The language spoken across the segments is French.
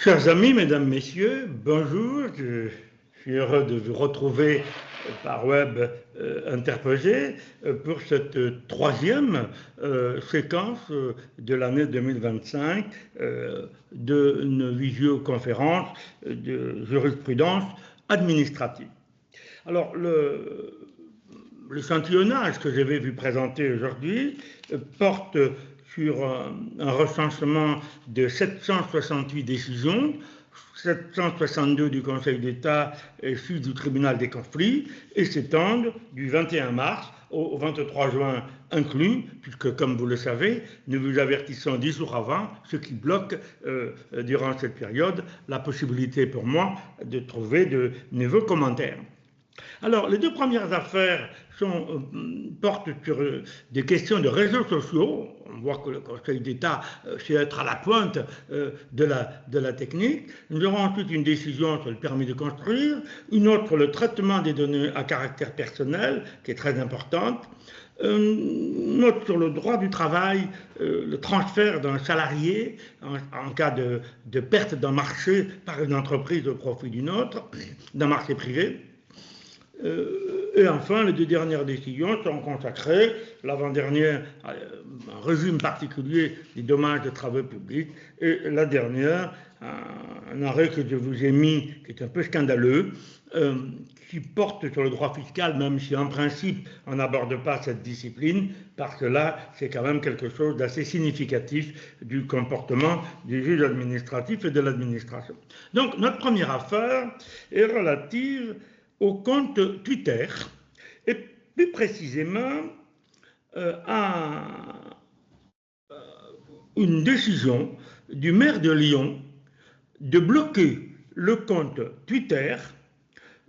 Chers amis, mesdames, messieurs, bonjour. Je suis heureux de vous retrouver par web interposé pour cette troisième séquence de l'année 2025 d'une visioconférence de jurisprudence administrative. Alors, l'échantillonnage que je vais vous présenter aujourd'hui porte sur un recensement de 768 décisions, 762 du Conseil d'État et 6 du tribunal des conflits, et s'étendent du 21 mars au 23 juin inclus, puisque, comme vous le savez, nous vous avertissons 10 jours avant, ce qui bloque, durant cette période, la possibilité pour moi de trouver de nouveaux commentaires. Alors, les deux premières affaires portent sur des questions de réseaux sociaux. On voit que le Conseil d'État sait être à la pointe de la technique. Nous aurons ensuite une décision sur le permis de construire, une autre sur le traitement des données à caractère personnel, qui est très importante, une autre sur le droit du travail, le transfert d'un salarié en cas de perte d'un marché par une entreprise au profit d'une autre, d'un marché privé. Et enfin, les deux dernières décisions sont consacrées, l'avant-dernière, un régime particulier des dommages de travaux publics, et la dernière, un arrêt que je vous ai mis, qui est un peu scandaleux, qui porte sur le droit fiscal, même si en principe on n'aborde pas cette discipline, parce que là, c'est quand même quelque chose d'assez significatif du comportement du juge administratif et de l'administration. Donc, notre première affaire est relative au compte Twitter, et plus précisément à une décision du maire de Lyon de bloquer le compte Twitter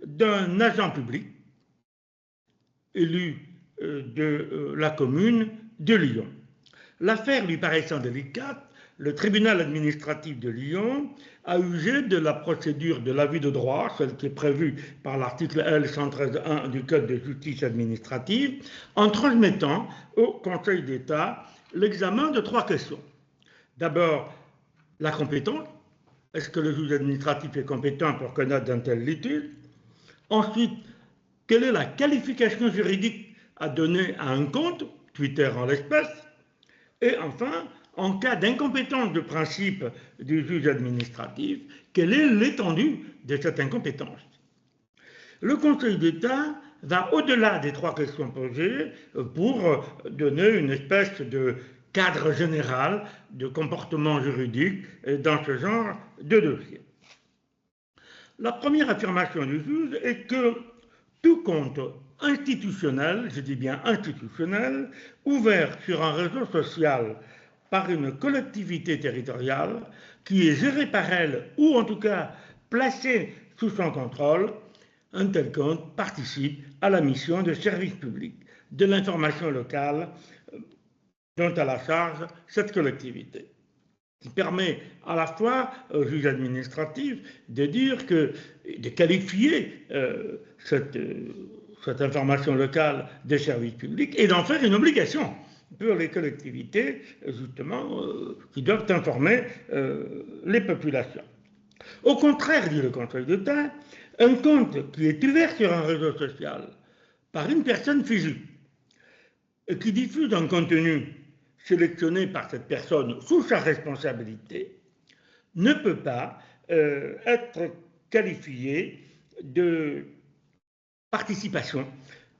d'un agent public élu de la commune de Lyon. L'affaire lui paraissant délicate, le tribunal administratif de Lyon a usé de la procédure de l'avis de droit, celle qui est prévue par l'article L. 113.1 du Code de justice administrative, en transmettant au Conseil d'État l'examen de trois questions. D'abord, la compétence. Est-ce que le juge administratif est compétent pour connaître d'un tel litige? Ensuite, quelle est la qualification juridique à donner à un compte, Twitter en l'espèce? Et enfin, en cas d'incompétence de principe du juge administratif, quelle est l'étendue de cette incompétence? Le Conseil d'État va au-delà des trois questions posées pour donner une espèce de cadre général de comportement juridique dans ce genre de dossier. La première affirmation du juge est que tout compte institutionnel, je dis bien institutionnel, ouvert sur un réseau social par une collectivité territoriale qui est gérée par elle ou en tout cas placée sous son contrôle, un tel compte participe à la mission de service public de l'information locale dont a la charge cette collectivité, qui permet à la fois au juge administratif de dire que, de qualifier cette information locale de service public et d'en faire une obligation pour les collectivités, justement, qui doivent informer les populations. Au contraire, dit le Conseil d'État, un compte qui est ouvert sur un réseau social par une personne physique et qui diffuse un contenu sélectionné par cette personne sous sa responsabilité ne peut pas être qualifié de participation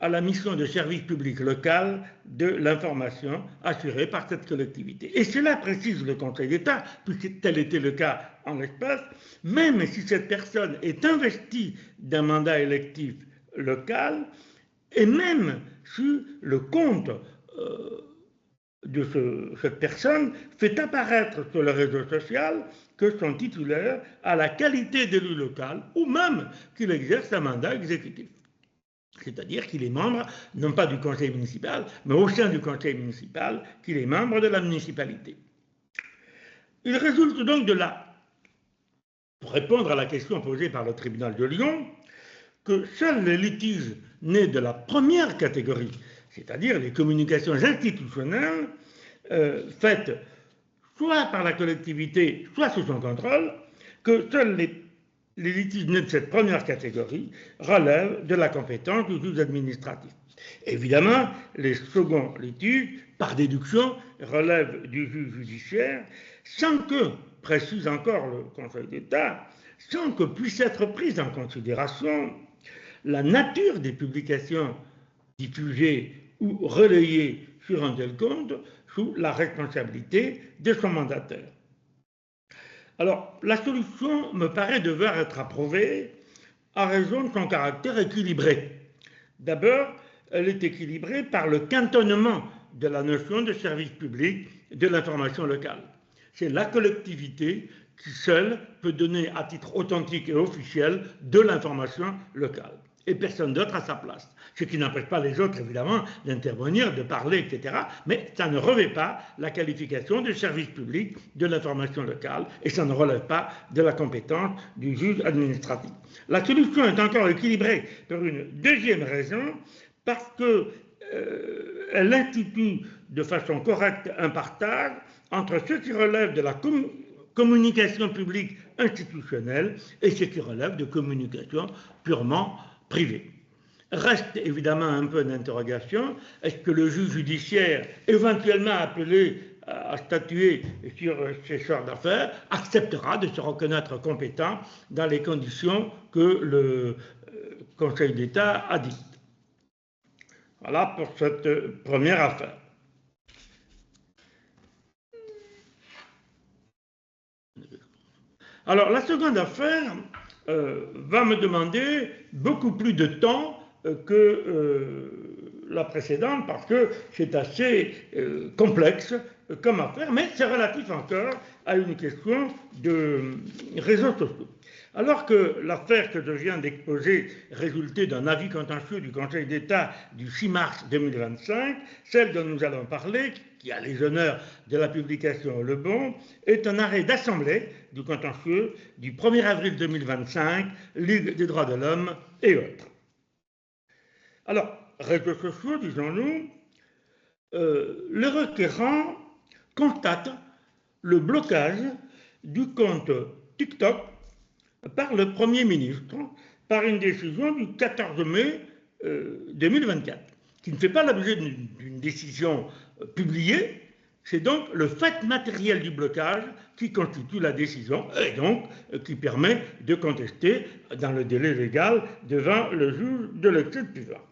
à la mission de service public local de l'information assurée par cette collectivité. Et cela précise le Conseil d'État, puisque tel était le cas en l'espèce, même si cette personne est investie d'un mandat électif local, et même si le compte de cette personne fait apparaître sur le réseau social que son titulaire a la qualité d'élu local ou même qu'il exerce un mandat exécutif. C'est-à-dire qu'il est membre, non pas du conseil municipal, mais au sein du conseil municipal, qu'il est membre de la municipalité. Il résulte donc de là, pour répondre à la question posée par le tribunal de Lyon, que seuls les litiges nés de la première catégorie, c'est-à-dire les communications institutionnelles faites soit par la collectivité, soit sous son contrôle, que seuls les litiges nés de cette première catégorie relèvent de la compétence du juge administratif. Évidemment, les seconds litiges, par déduction, relèvent du juge judiciaire, sans que, précise encore le Conseil d'État, sans que puisse être prise en considération la nature des publications diffusées ou relayées sur un tel compte sous la responsabilité de son mandataire. Alors, la solution me paraît devoir être approuvée à raison de son caractère équilibré. D'abord, elle est équilibrée par le cantonnement de la notion de service public de l'information locale. C'est la collectivité qui seule peut donner à titre authentique et officiel de l'information locale, et personne d'autre à sa place. Ce qui n'empêche pas les autres, évidemment, d'intervenir, de parler, etc. Mais ça ne revêt pas la qualification de service public de l'information locale et ça ne relève pas de la compétence du juge administratif. La solution est encore équilibrée pour une deuxième raison, parce qu'elle institue de façon correcte un partage entre ce qui relève de la communication publique institutionnelle et ce qui relève de communication purement privée. Reste évidemment un peu d'interrogation. Est-ce que le juge judiciaire, éventuellement appelé à statuer sur ces sortes d'affaires, acceptera de se reconnaître compétent dans les conditions que le Conseil d'État a dites? Voilà pour cette première affaire. Alors, la seconde affaire va me demander beaucoup plus de temps que la précédente, parce que c'est assez complexe comme affaire, mais c'est relatif encore à une question de réseaux sociaux. Alors que l'affaire que je viens d'exposer résultait d'un avis contentieux du Conseil d'État du 6 mars 2025, celle dont nous allons parler, qui a les honneurs de la publication Le Bon, est un arrêt d'assemblée du contentieux du 1er avril 2025, Ligue des droits de l'homme et autres. Alors, réseaux sociaux, disons-nous, le requérant constate le blocage du compte TikTok par le Premier ministre, par une décision du 14 mai 2024, qui ne fait pas l'objet d'une décision publiée. C'est donc le fait matériel du blocage qui constitue la décision et donc qui permet de contester dans le délai légal devant le juge de l'excès de pouvoir.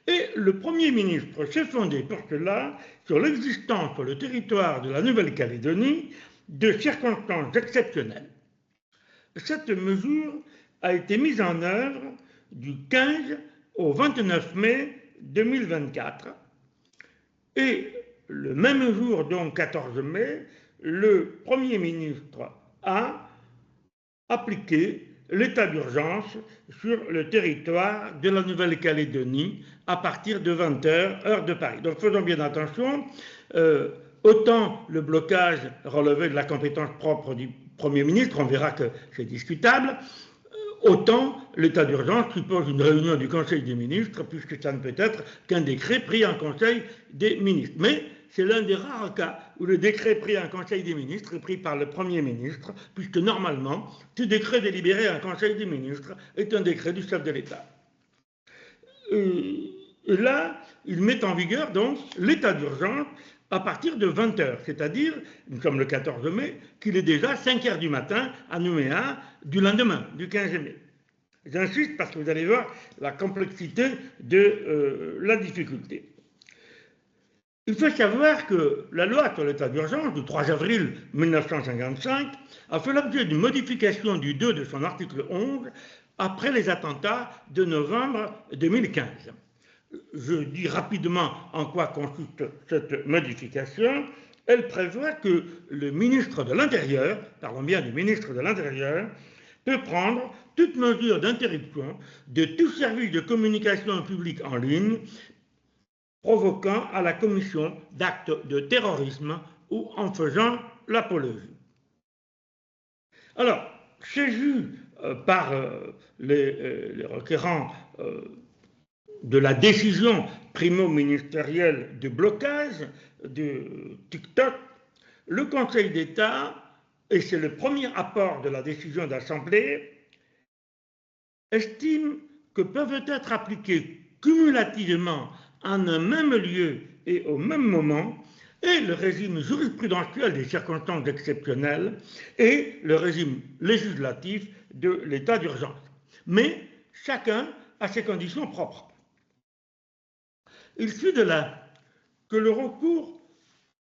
Et le Premier ministre s'est fondé pour cela sur l'existence sur le territoire de la Nouvelle-Calédonie de circonstances exceptionnelles. Cette mesure a été mise en œuvre du 15 au 29 mai 2024 et le même jour, donc 14 mai, le Premier ministre a appliqué l'état d'urgence sur le territoire de la Nouvelle-Calédonie à partir de 20h, heure de Paris. Donc faisons bien attention, autant le blocage relevait de la compétence propre du Premier ministre, on verra que c'est discutable, autant l'état d'urgence suppose une réunion du Conseil des ministres, puisque ça ne peut être qu'un décret pris en Conseil des ministres. Mais c'est l'un des rares cas où le décret pris en Conseil des ministres est pris par le Premier ministre, puisque normalement, tout décret délibéré en Conseil des ministres est un décret du chef de l'État. Et là, il met en vigueur donc l'état d'urgence à partir de 20h, c'est-à-dire, nous sommes le 14 mai, qu'il est déjà 5h du matin à Nouméa du lendemain, du 15 mai. J'insiste parce que vous allez voir la complexité de la difficulté. Il faut savoir que la loi sur l'état d'urgence du 3 avril 1955 a fait l'objet d'une modification du 2 de son article 11 après les attentats de novembre 2015. Je dis rapidement en quoi consiste cette modification. Elle prévoit que le ministre de l'Intérieur, parlons bien du ministre de l'Intérieur, peut prendre toute mesure d'interruption de tout service de communication publique en ligne provoquant à la commission d'actes de terrorisme ou en faisant l'apologie. Alors, saisi par les requérants de la décision primo-ministérielle de blocage de TikTok, le Conseil d'État et c'est le premier apport de la décision d'Assemblée, estime que peuvent être appliqués cumulativement en un même lieu et au même moment et le régime jurisprudentiel des circonstances exceptionnelles et le régime législatif de l'état d'urgence. Mais chacun a ses conditions propres. Il suit de là que le recours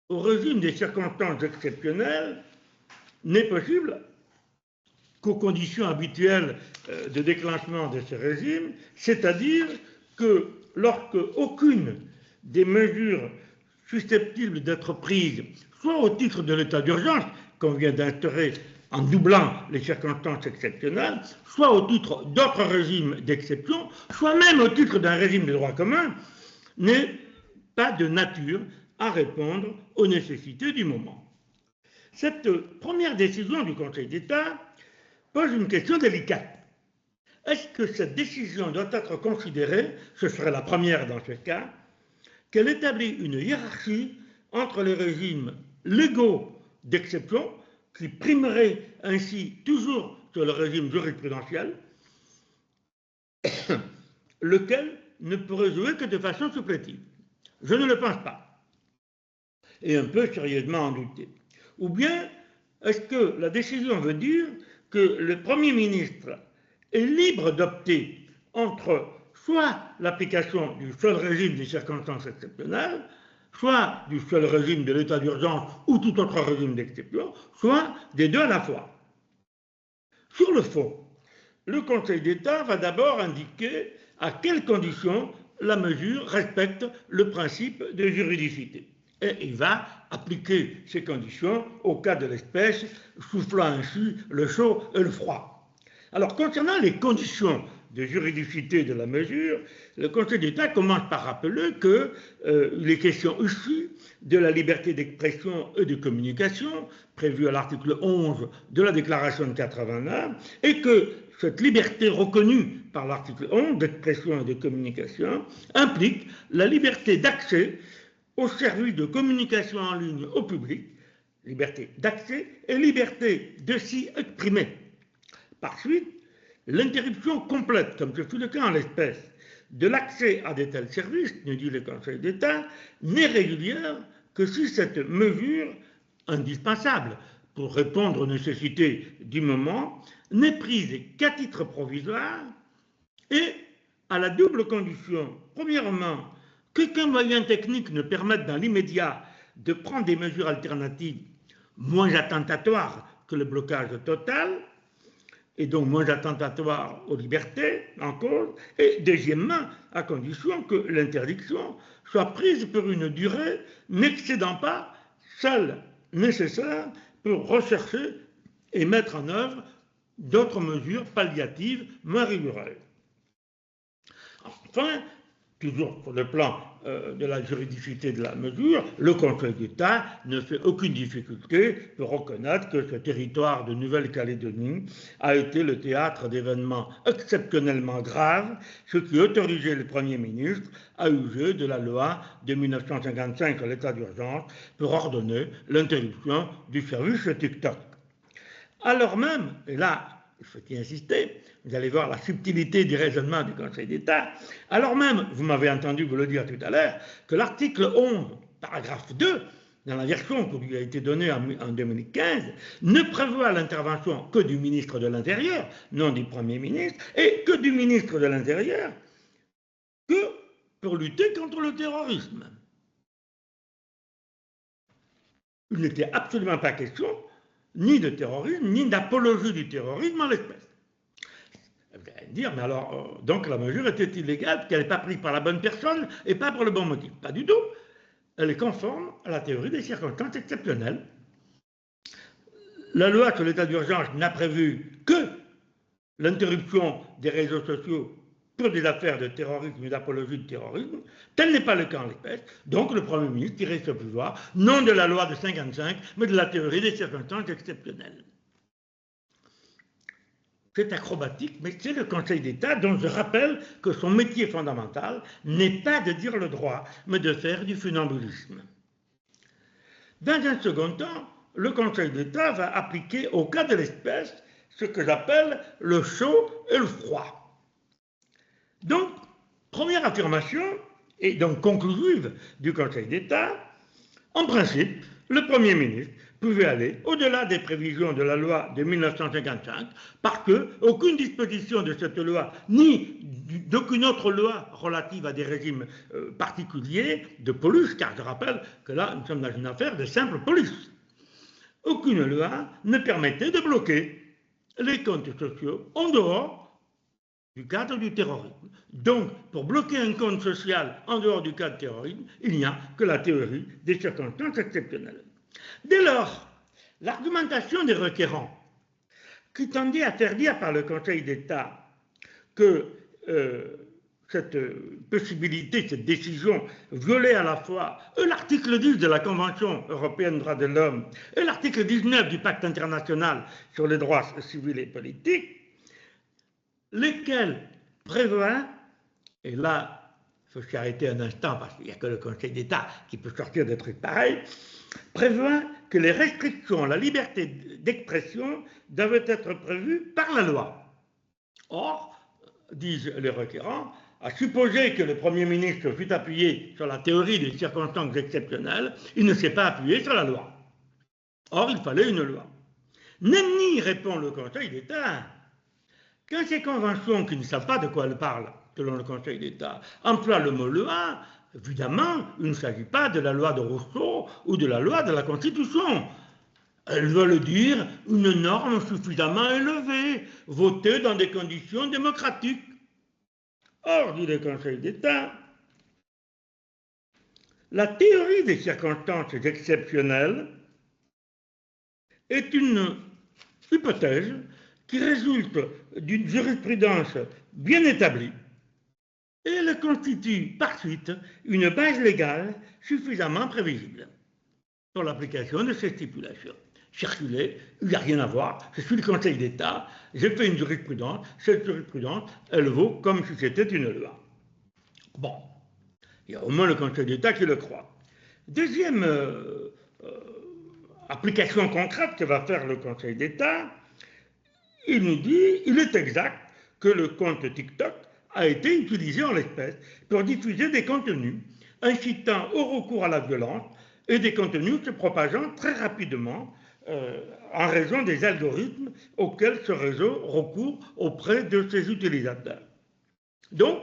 au régime des circonstances exceptionnelles n'est possible qu'aux conditions habituelles de déclenchement de ce régime, c'est-à-dire que lorsque aucune des mesures susceptibles d'être prises, soit au titre de l'état d'urgence qu'on vient d'instaurer en doublant les circonstances exceptionnelles, soit au titre d'autres régimes d'exception, soit même au titre d'un régime de droit commun, n'est pas de nature à répondre aux nécessités du moment. Cette première décision du Conseil d'État pose une question délicate. Est-ce que cette décision doit être considérée, ce serait la première dans ce cas, qu'elle établit une hiérarchie entre les régimes légaux d'exception, qui primerait ainsi toujours sur le régime jurisprudentiel, lequel ne pourrait jouer que de façon supplétive. Je ne le pense pas, et un peu sérieusement en douter. Ou bien, est-ce que la décision veut dire que le Premier ministre est libre d'opter entre soit l'application du seul régime des circonstances exceptionnelles, soit du seul régime de l'état d'urgence ou tout autre régime d'exception, soit des deux à la fois. Sur le fond, le Conseil d'État va d'abord indiquer à quelles conditions la mesure respecte le principe de juridicité. Et il va appliquer ces conditions au cas de l'espèce, soufflant ainsi le chaud et le froid. Alors, concernant les conditions de juridicité de la mesure, le Conseil d'État commence par rappeler qu'il est question ici de la liberté d'expression et de communication, prévue à l'article 11 de la Déclaration de 89, et que cette liberté reconnue par l'article 11 d'expression et de communication implique la liberté d'accès aux services de communication en ligne au public, liberté d'accès et liberté de s'y exprimer. Par suite, l'interruption complète, comme ce fut le cas en l'espèce, de l'accès à de tels services, nous dit le Conseil d'État, n'est régulière que si cette mesure, indispensable pour répondre aux nécessités du moment, n'est prise qu'à titre provisoire et à la double condition, premièrement, qu'aucun moyen technique ne permette dans l'immédiat de prendre des mesures alternatives moins attentatoires que le blocage total, et donc moins attentatoire aux libertés en cause, et deuxièmement, à condition que l'interdiction soit prise pour une durée n'excédant pas celle nécessaire pour rechercher et mettre en œuvre d'autres mesures palliatives moins rigoureuses. Enfin, toujours sur le plan de la juridicité de la mesure, le Conseil d'État ne fait aucune difficulté pour reconnaître que ce territoire de Nouvelle-Calédonie a été le théâtre d'événements exceptionnellement graves, ce qui autorisait le Premier ministre à user de la loi de 1955 à l'état d'urgence pour ordonner l'interruption du service TikTok. Alors même, et là, il faut y insister, vous allez voir la subtilité du raisonnement du Conseil d'État, alors même, vous m'avez entendu vous le dire tout à l'heure, que l'article 11, paragraphe 2, dans la version qui lui a été donnée en 2015, ne prévoit l'intervention que du ministre de l'Intérieur, non du Premier ministre, et que du ministre de l'Intérieur, que pour lutter contre le terrorisme. Il n'était absolument pas question ni de terrorisme, ni d'apologie du terrorisme en l'espèce. Vous allez me dire, mais alors, donc la mesure était illégale, parce qu'elle n'est pas prise par la bonne personne et pas pour le bon motif. Pas du tout. Elle est conforme à la théorie des circonstances exceptionnelles. La loi sur l'état d'urgence n'a prévu que l'interruption des réseaux sociaux pour des affaires de terrorisme et d'apologie de terrorisme. Tel n'est pas le cas en l'espèce. Donc le Premier ministre tirait ce pouvoir, non de la loi de 55, mais de la théorie des circonstances exceptionnelles. C'est acrobatique, mais c'est le Conseil d'État dont je rappelle que son métier fondamental n'est pas de dire le droit, mais de faire du funambulisme. Dans un second temps, le Conseil d'État va appliquer au cas de l'espèce ce que j'appelle le chaud et le froid. Donc, première affirmation, et donc conclusive du Conseil d'État, en principe, le Premier ministre pouvait aller au-delà des prévisions de la loi de 1955 parce qu'aucune disposition de cette loi, ni d'aucune autre loi relative à des régimes particuliers de police, car je rappelle que là, nous sommes dans une affaire de simple police, aucune loi ne permettait de bloquer les comptes sociaux en dehors du cadre du terrorisme. Donc, pour bloquer un compte social en dehors du cadre du terrorisme, il n'y a que la théorie des circonstances exceptionnelles. Dès lors, l'argumentation des requérants, qui tendait à faire dire par le Conseil d'État que cette possibilité, cette décision violait à la fois l'article 10 de la Convention européenne des droits de l'homme et l'article 19 du Pacte international sur les droits civils et politiques, lesquels prévoient, et là, il faut s'y arrêter un instant parce qu'il n'y a que le Conseil d'État qui peut sortir de trucs pareils, prévoit que les restrictions à la liberté d'expression doivent être prévues par la loi. Or, disent les requérants, à supposer que le Premier ministre fût appuyé sur la théorie des circonstances exceptionnelles, il ne s'est pas appuyé sur la loi. Or, il fallait une loi. Nenni, répond le Conseil d'État, quand ces conventions qui ne savent pas de quoi elles parlent, selon le Conseil d'État, emploient le mot loi, évidemment, il ne s'agit pas de la loi de Rousseau ou de la loi de la Constitution. Elles veulent dire une norme suffisamment élevée, votée dans des conditions démocratiques. Or, dit le Conseil d'État, la théorie des circonstances exceptionnelles est une hypothèse qui résulte d'une jurisprudence bien établie et elle constitue par suite une base légale suffisamment prévisible pour l'application de ces stipulations. Circuler, il n'y a rien à voir, je suis le Conseil d'État, j'ai fait une jurisprudence, cette jurisprudence, elle vaut comme si c'était une loi. Bon, il y a au moins le Conseil d'État qui le croit. Deuxième application concrète que va faire le Conseil d'État, il nous dit, il est exact que le compte TikTok a été utilisé en l'espèce pour diffuser des contenus incitant au recours à la violence et des contenus se propageant très rapidement en raison des algorithmes auxquels ce réseau recourt auprès de ses utilisateurs. Donc,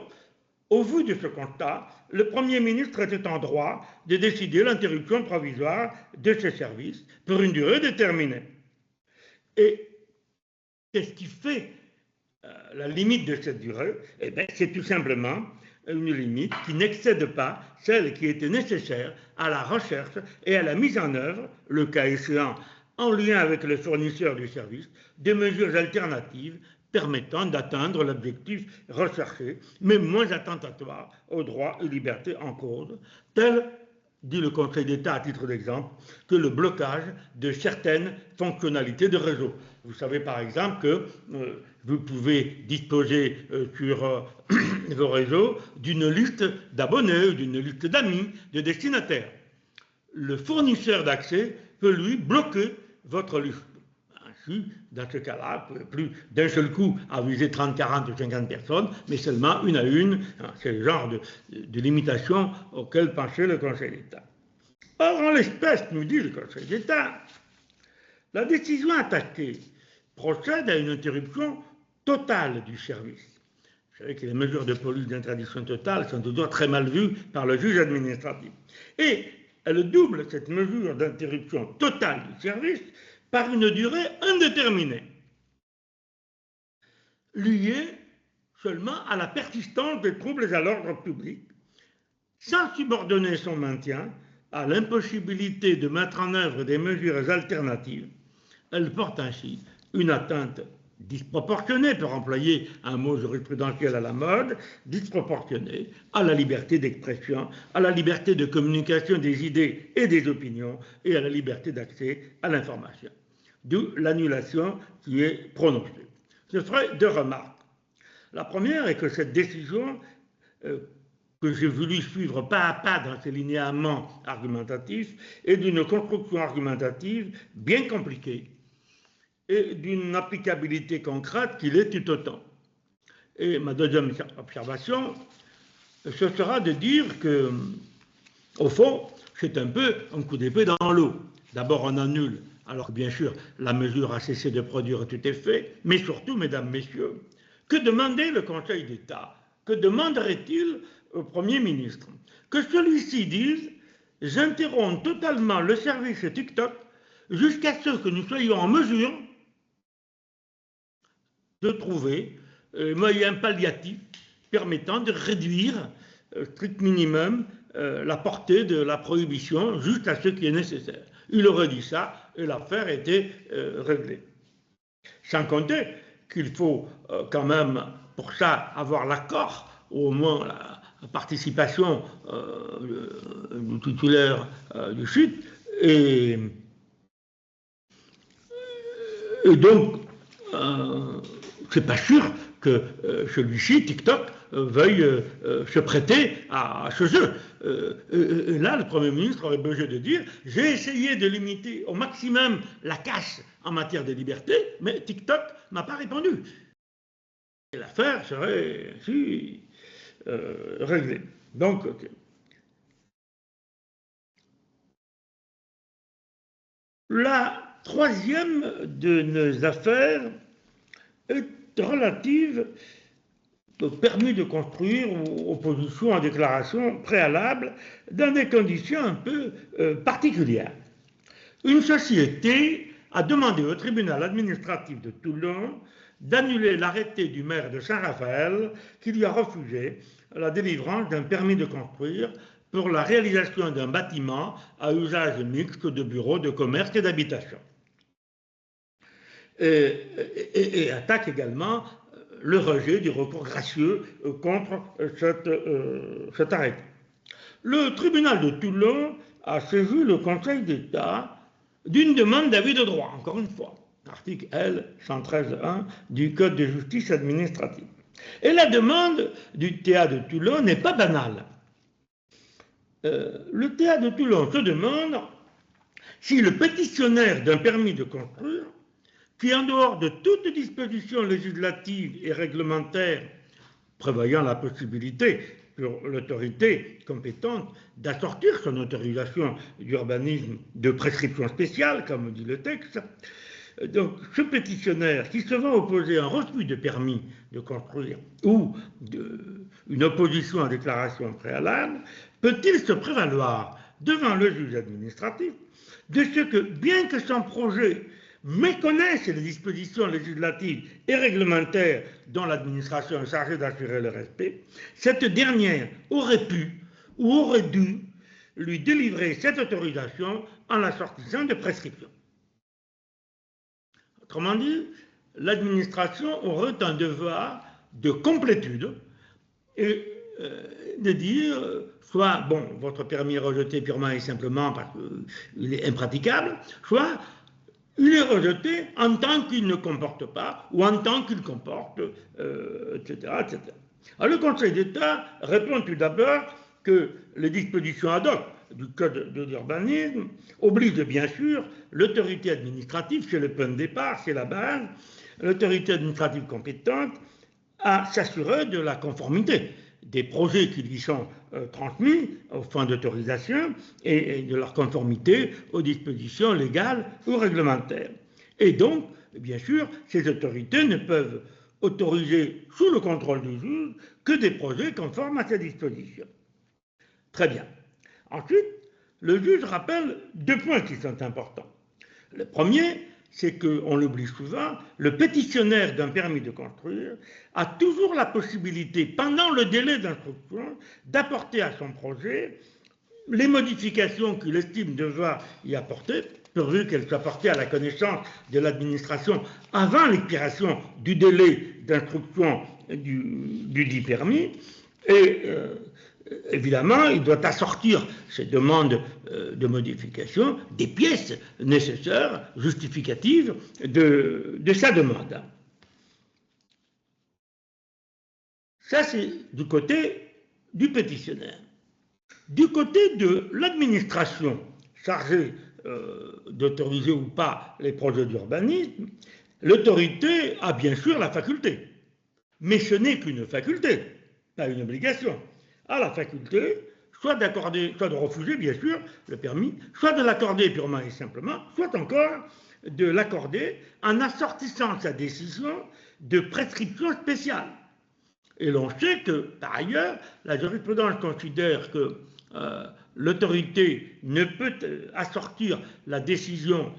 au vu de ce constat, le Premier ministre était en droit de décider l'interruption provisoire de ces services pour une durée déterminée. Et qu'est-ce qui fait la limite de cette durée? Eh bien, c'est tout simplement une limite qui n'excède pas celle qui était nécessaire à la recherche et à la mise en œuvre, le cas échéant en lien avec le fournisseur du service, des mesures alternatives permettant d'atteindre l'objectif recherché, mais moins attentatoire aux droits et libertés en cause, tel, dit le Conseil d'État à titre d'exemple, que le blocage de certaines fonctionnalités de réseau. Vous savez par exemple que vous pouvez disposer sur vos réseaux d'une liste d'abonnés, d'une liste d'amis, de destinataires. Le fournisseur d'accès peut lui bloquer votre liste. Ainsi, dans ce cas-là, plus d'un seul coup aviser 30, 40 ou 50 personnes, mais seulement une à une. C'est le genre de limitation auquel pensait le Conseil d'État. Or, en l'espèce, nous dit le Conseil d'État, la décision attaquée procède à une interruption totale du service. Vous savez que les mesures de police d'interdiction totale sont toujours très mal vues par le juge administratif. Et elle double cette mesure d'interruption totale du service par une durée indéterminée, liée seulement à la persistance des troubles à l'ordre public, sans subordonner son maintien à l'impossibilité de mettre en œuvre des mesures alternatives. Elle porte ainsi une atteinte disproportionnée, pour employer un mot jurisprudentiel à la mode, disproportionnée à la liberté d'expression, à la liberté de communication des idées et des opinions et à la liberté d'accès à l'information. D'où l'annulation qui est prononcée. Je ferai deux remarques. La première est que cette décision que j'ai voulu suivre pas à pas dans ces linéaments argumentatifs est d'une construction argumentative bien compliquée et d'une applicabilité concrète qui l'est tout autant. Et ma deuxième observation, ce sera de dire que, au fond, c'est un peu un coup d'épée dans l'eau. D'abord, on annule, alors que bien sûr, la mesure a cessé de produire tout effet, mais surtout, mesdames, messieurs, que demandait le Conseil d'État? Que demanderait-il au Premier ministre? Que celui-ci dise « J'interromps totalement le service TikTok jusqu'à ce que nous soyons en mesure de trouver un moyen palliatif permettant de réduire strict minimum la portée de la prohibition juste à ce qui est nécessaire. » Il aurait dit ça et l'affaire était réglée. Sans compter qu'il faut quand même pour ça avoir l'accord, ou au moins la participation du titulaire du site, et donc c'est pas sûr que celui-ci, TikTok, veuille se prêter à ce jeu. Là, le Premier ministre aurait besoin de dire « J'ai essayé de limiter au maximum la casse en matière de liberté, mais TikTok ne m'a pas répondu. » Et l'affaire serait ainsi réglée. Donc, okay. La troisième de nos affaires est relative au permis de construire ou opposition à déclaration préalable dans des conditions un peu particulières. Une société a demandé au tribunal administratif de Toulon d'annuler l'arrêté du maire de Saint-Raphaël qui lui a refusé la délivrance d'un permis de construire pour la réalisation d'un bâtiment à usage mixte de bureaux, de commerce et d'habitation. Et attaque également le rejet du recours gracieux contre cet arrêté. Le tribunal de Toulon a saisi le Conseil d'État d'une demande d'avis de droit, encore une fois, article L. 113.1 du Code de justice administrative. Et la demande du TA de Toulon n'est pas banale. Le TA de Toulon se demande si le pétitionnaire d'un permis de construire, qui en dehors de toute disposition législative et réglementaire prévoyant la possibilité pour l'autorité compétente d'assortir son autorisation d'urbanisme de prescriptions spéciales, comme dit le texte, donc ce pétitionnaire qui se va opposer un refus de permis de construire ou une opposition à déclaration préalable, peut-il se prévaloir devant le juge administratif de ce que, bien que son projet méconnaisse les dispositions législatives et réglementaires dont l'administration est chargée d'assurer le respect, cette dernière aurait pu ou aurait dû lui délivrer cette autorisation en l'assortissant de prescriptions. Autrement dit, l'administration aurait un devoir de complétude et de dire soit, bon, votre permis est rejeté purement et simplement parce qu'il est impraticable, soit il est rejeté en tant qu'il ne comporte pas ou en tant qu'il comporte, etc., etc. Alors, le Conseil d'État répond tout d'abord que les dispositions ad hoc du Code de l'urbanisme obligent bien sûr l'autorité administrative, c'est le point de départ, c'est la base, l'autorité administrative compétente à s'assurer de la conformité des projets qui lui sont transmis aux fins d'autorisation et de leur conformité aux dispositions légales ou réglementaires. Et donc, bien sûr, ces autorités ne peuvent autoriser sous le contrôle du juge que des projets conformes à ces dispositions. Très bien. Ensuite, le juge rappelle deux points qui sont importants. Le premier, c'est qu'on l'oublie souvent, le pétitionnaire d'un permis de construire a toujours la possibilité, pendant le délai d'instruction, d'apporter à son projet les modifications qu'il estime devoir y apporter, pourvu qu'elles soient portées à la connaissance de l'administration avant l'expiration du délai d'instruction du dit permis, et évidemment, il doit assortir ces demandes de modification des pièces nécessaires, justificatives de sa demande. Ça, c'est du côté du pétitionnaire. Du côté de l'administration chargée d'autoriser ou pas les projets d'urbanisme, l'autorité a bien sûr la faculté. Mais ce n'est qu'une faculté, pas une obligation. A la faculté soit d'accorder, soit de refuser bien sûr le permis, soit de l'accorder purement et simplement, soit encore de l'accorder en assortissant sa décision de prescriptions spéciales. Et l'on sait que, par ailleurs, la jurisprudence considère que l'autorité ne peut assortir la décision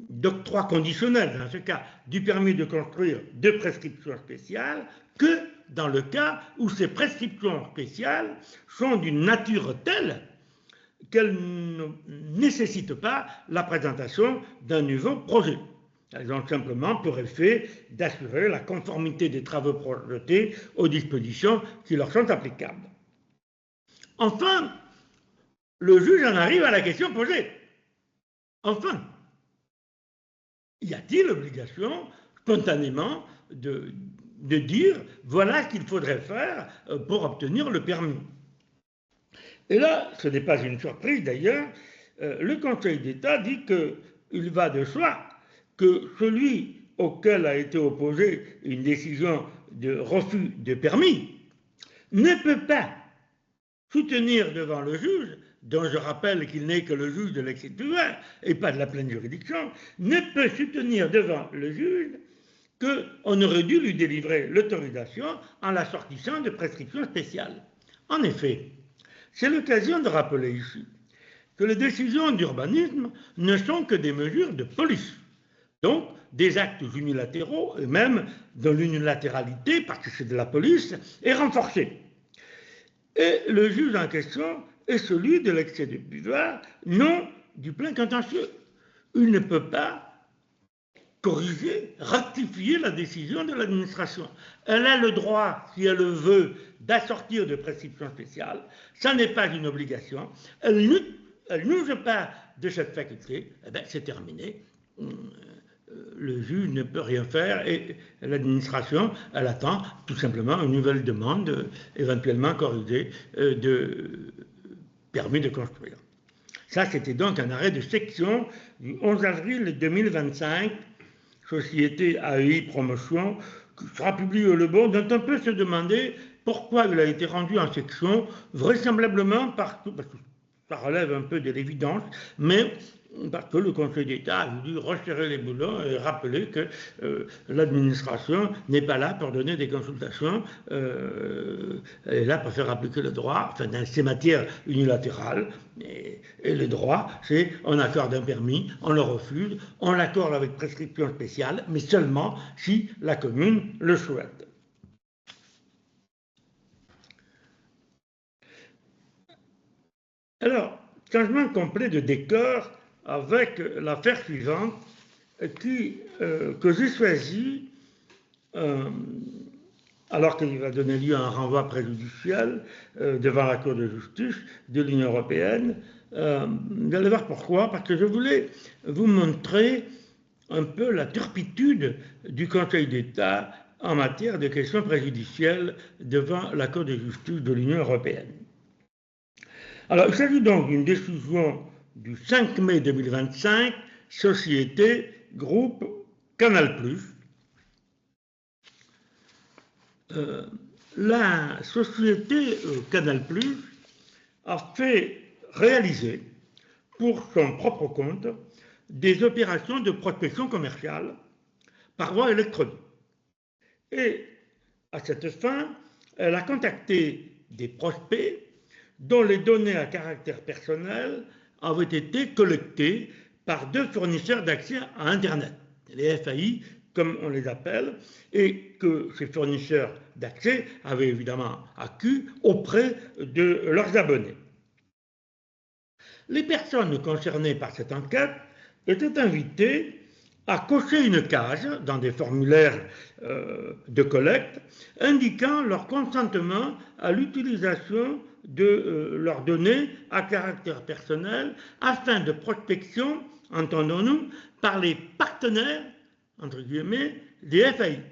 d'octroi conditionnel, dans ce cas du permis de construire, de prescriptions spéciales, que dans le cas où ces prescriptions spéciales sont d'une nature telle qu'elles ne nécessitent pas la présentation d'un nouveau projet. Elles ont simplement pour effet d'assurer la conformité des travaux projetés aux dispositions qui leur sont applicables. Enfin, le juge en arrive à la question posée. Enfin, y a-t-il l'obligation, spontanément, de dire voilà ce qu'il faudrait faire pour obtenir le permis? Et là, ce n'est pas une surprise d'ailleurs, le Conseil d'État dit qu'il va de soi que celui auquel a été opposée une décision de refus de permis ne peut pas soutenir devant le juge, dont je rappelle qu'il n'est que le juge de l'excès de pouvoir et pas de la pleine juridiction, ne peut soutenir devant le juge qu'on aurait dû lui délivrer l'autorisation en l'assortissant de prescriptions spéciales. En effet, c'est l'occasion de rappeler ici que les décisions d'urbanisme ne sont que des mesures de police, donc des actes unilatéraux, et même dont l'unilatéralité, parce que c'est de la police, est renforcée. Et le juge en question est celui de l'excès de pouvoir, non du plein contentieux. Il ne peut pas corriger, rectifier la décision de l'administration. Elle a le droit, si elle le veut, d'assortir de prescriptions spéciales. Ça n'est pas une obligation. Elle n'use pas de cette faculté. Eh bien, c'est terminé. Le juge ne peut rien faire et l'administration, elle attend tout simplement une nouvelle demande, éventuellement corrigée, de permis de construire. Ça, c'était donc un arrêt de section du 11 avril 2025, Société AI Promotion, qui sera publié au Le Bon, dont on peut se demander pourquoi il a été rendu en section, vraisemblablement parce que ça relève un peu de l'évidence, mais parce que le Conseil d'État a voulu resserrer les boulons et rappeler que l'administration n'est pas là pour donner des consultations, elle est là pour faire appliquer le droit, enfin dans ces matières unilatérales, et le droit, c'est on accorde un permis, on le refuse, on l'accorde avec prescription spéciale, mais seulement si la commune le souhaite. Alors, changement complet de décor avec l'affaire suivante que j'ai choisie, alors qu'il va donner lieu à un renvoi préjudiciel devant la Cour de justice de l'Union européenne. Vous allez voir pourquoi, parce que je voulais vous montrer un peu la turpitude du Conseil d'État en matière de questions préjudicielles devant la Cour de justice de l'Union européenne. Alors, il s'agit donc d'une décision du 5 mai 2025, Société Groupe Canal+. La société Canal+ a fait réaliser pour son propre compte des opérations de prospection commerciale par voie électronique. Et à cette fin, elle a contacté des prospects dont les données à caractère personnel avaient été collectées par deux fournisseurs d'accès à Internet, les FAI comme on les appelle, et que ces fournisseurs d'accès avaient évidemment acquis auprès de leurs abonnés. Les personnes concernées par cette enquête étaient invitées à cocher une case dans des formulaires de collecte indiquant leur consentement à l'utilisation de leurs données à caractère personnel afin de prospection, entendons-nous, par les partenaires, entre guillemets, des FAI.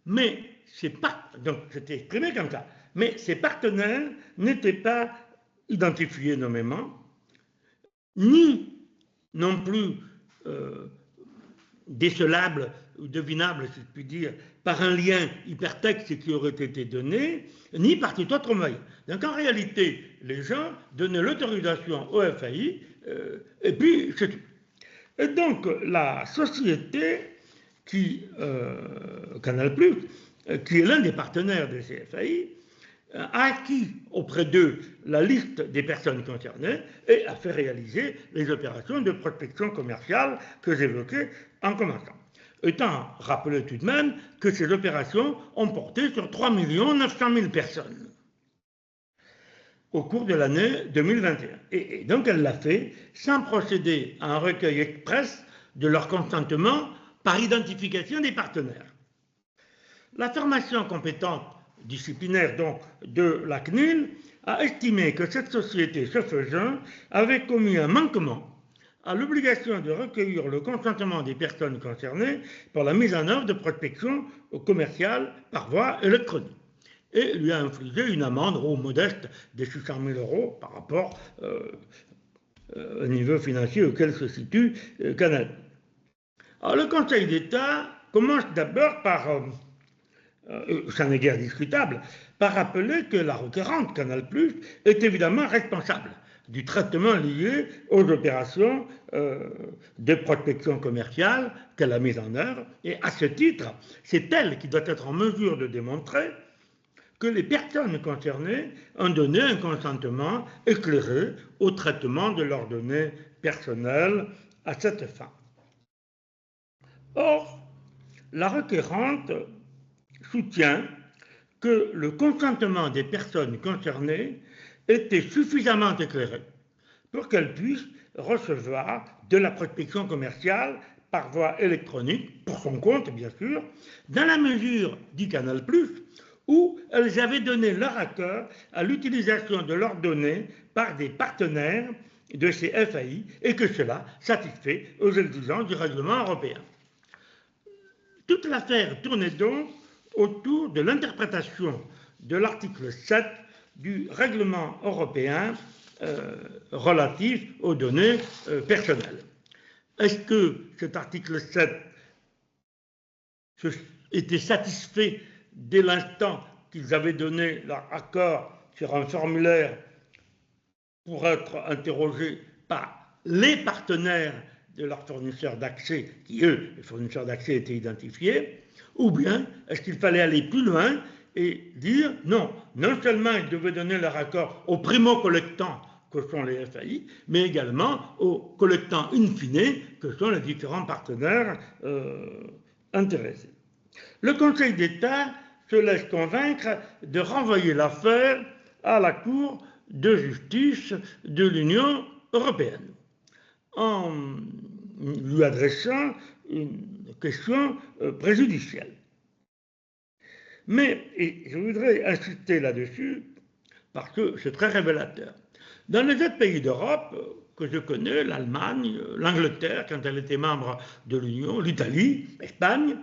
Mais c'est pas, donc c'était exprimé comme ça, mais ces partenaires n'étaient pas identifiés nommément, ni non plus décelables ou devinables, si je puis dire, par un lien hypertexte qui aurait été donné, ni par tout autre moyen. Donc en réalité, les gens donnaient l'autorisation au FAI, et puis c'est tout. Et donc la société Canal+, qui est l'un des partenaires de ces FAI, a acquis auprès d'eux la liste des personnes concernées et a fait réaliser les opérations de prospection commerciale que j'évoquais en commençant. Étant rappelé tout de même que ces opérations ont porté sur 3 900 000 personnes au cours de l'année 2021. Et donc elle l'a fait sans procéder à un recueil express de leur consentement par identification des partenaires. La formation compétente disciplinaire donc de la CNIL a estimé que cette société, ce faisant, avait commis un manquement à l'obligation de recueillir le consentement des personnes concernées pour la mise en œuvre de prospection commerciale par voie électronique et lui a infligé une amende modeste de 600 000 € par rapport au niveau financier auquel se situe Canal. Alors, le Conseil d'État commence d'abord par ça n'est guère discutable, par rappeler que la requérante Canal+ est évidemment responsable du traitement lié aux opérations de prospection commerciale qu'elle a mises en œuvre, et à ce titre, c'est elle qui doit être en mesure de démontrer que les personnes concernées ont donné un consentement éclairé au traitement de leurs données personnelles à cette fin. Or, la requérante soutient que le consentement des personnes concernées était suffisamment éclairé pour qu'elles puissent recevoir de la prospection commerciale par voie électronique, pour son compte bien sûr, dans la mesure, dit Canal+, où elles avaient donné leur accord à l'utilisation de leurs données par des partenaires de ces FAI et que cela satisfait aux exigences du règlement européen. Toute l'affaire tournait donc autour de l'interprétation de l'article 7 du règlement européen relatif aux données personnelles. Est-ce que cet article 7 était satisfait dès l'instant qu'ils avaient donné leur accord sur un formulaire pour être interrogés par les partenaires de leurs fournisseurs d'accès, qui eux, les fournisseurs d'accès, étaient identifiés, ou bien est-ce qu'il fallait aller plus loin et dire non, non seulement ils devaient donner leur accord aux primo-collectants que sont les FAI, mais également aux collectants in fine que sont les différents partenaires intéressés. Le Conseil d'État se laisse convaincre de renvoyer l'affaire à la Cour de justice de l'Union européenne en lui adressant une question préjudicielle. Mais, et je voudrais insister là-dessus, parce que c'est très révélateur, dans les autres pays d'Europe que je connais, l'Allemagne, l'Angleterre, quand elle était membre de l'Union, l'Italie, l'Espagne,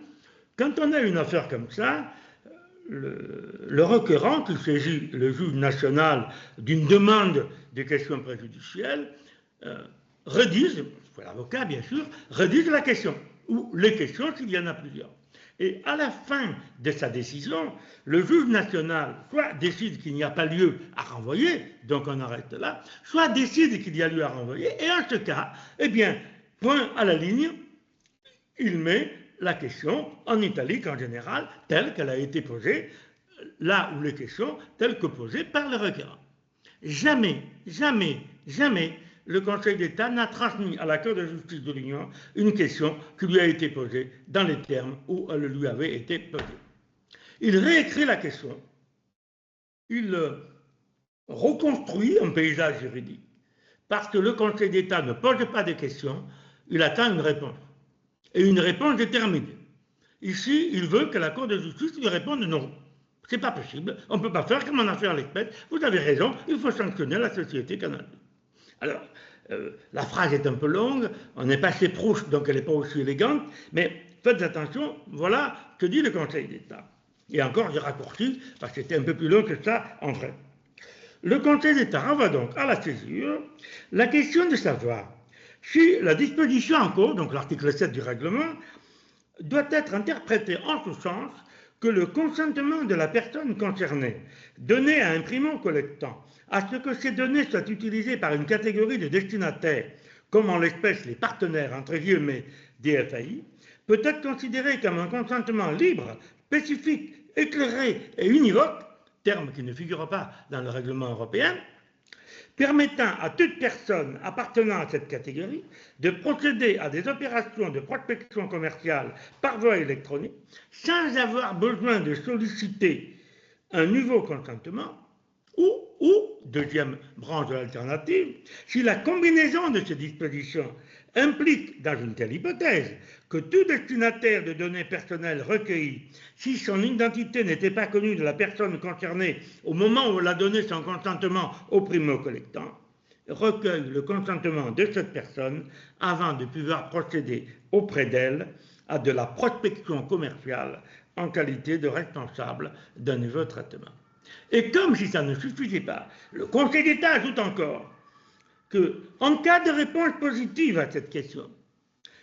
quand on a une affaire comme ça, le requérant, qui saisit le juge national d'une demande de questions préjudicielles, rédige, l'avocat bien sûr, rédige la question, ou les questions s'il y en a plusieurs. Et à la fin de sa décision, le juge national soit décide qu'il n'y a pas lieu à renvoyer, donc on arrête là, soit décide qu'il y a lieu à renvoyer, et en ce cas, eh bien, point à la ligne, il met la question en italique en général, telle qu'elle a été posée, là où les questions telles que posées par le requérant. Jamais, jamais, jamais le Conseil d'État n'a transmis à la Cour de justice de l'Union une question qui lui a été posée dans les termes où elle lui avait été posée. Il réécrit la question, il reconstruit un paysage juridique, parce que le Conseil d'État ne pose pas de questions, il attend une réponse, et une réponse déterminée. Ici, il veut que la Cour de justice lui réponde non. Ce n'est pas possible, on ne peut pas faire comme on a fait à l'espèce, vous avez raison, il faut sanctionner la société Canal+. Alors, la phrase est un peu longue, on n'est pas chez Proust, donc elle n'est pas aussi élégante, mais faites attention, voilà ce que dit le Conseil d'État. Et encore, j'ai raccourci, parce que c'était un peu plus long que ça en vrai. Le Conseil d'État renvoie donc à la césure la question de savoir si la disposition en cause, donc l'article 7 du règlement, doit être interprétée en ce sens que le consentement de la personne concernée, donné à un primo-collectant, à ce que ces données soient utilisées par une catégorie de destinataires, comme en l'espèce les partenaires entre guillemets des FAI, peut être considéré comme un consentement libre, spécifique, éclairé et univoque, terme qui ne figure pas dans le règlement européen, permettant à toute personne appartenant à cette catégorie de procéder à des opérations de prospection commerciale par voie électronique sans avoir besoin de solliciter un nouveau consentement ou, deuxième branche de l'alternative, si la combinaison de ces dispositions implique, dans une telle hypothèse, que tout destinataire de données personnelles recueillies, si son identité n'était pas connue de la personne concernée au moment où elle a donné son consentement au primo-collectant, recueille le consentement de cette personne avant de pouvoir procéder auprès d'elle à de la prospection commerciale en qualité de responsable d'un nouveau traitement. Et comme si ça ne suffisait pas, le Conseil d'État ajoute encore qu'en cas de réponse positive à cette question,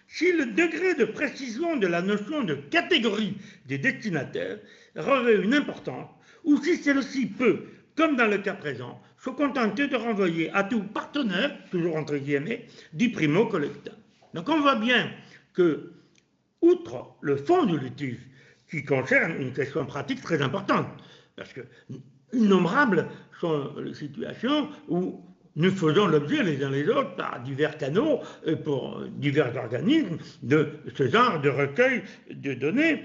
si le degré de précision de la notion de catégorie des destinataires revêt une importance, ou si celle-ci peut, comme dans le cas présent, se contenter de renvoyer à tout partenaire, toujours entre guillemets, du primo-collectant. Donc on voit bien que, outre le fond du litige, qui concerne une question pratique très importante, parce que innombrables sont les situations où nous faisons l'objet les uns les autres par divers canaux et pour divers organismes de ce genre de recueil de données.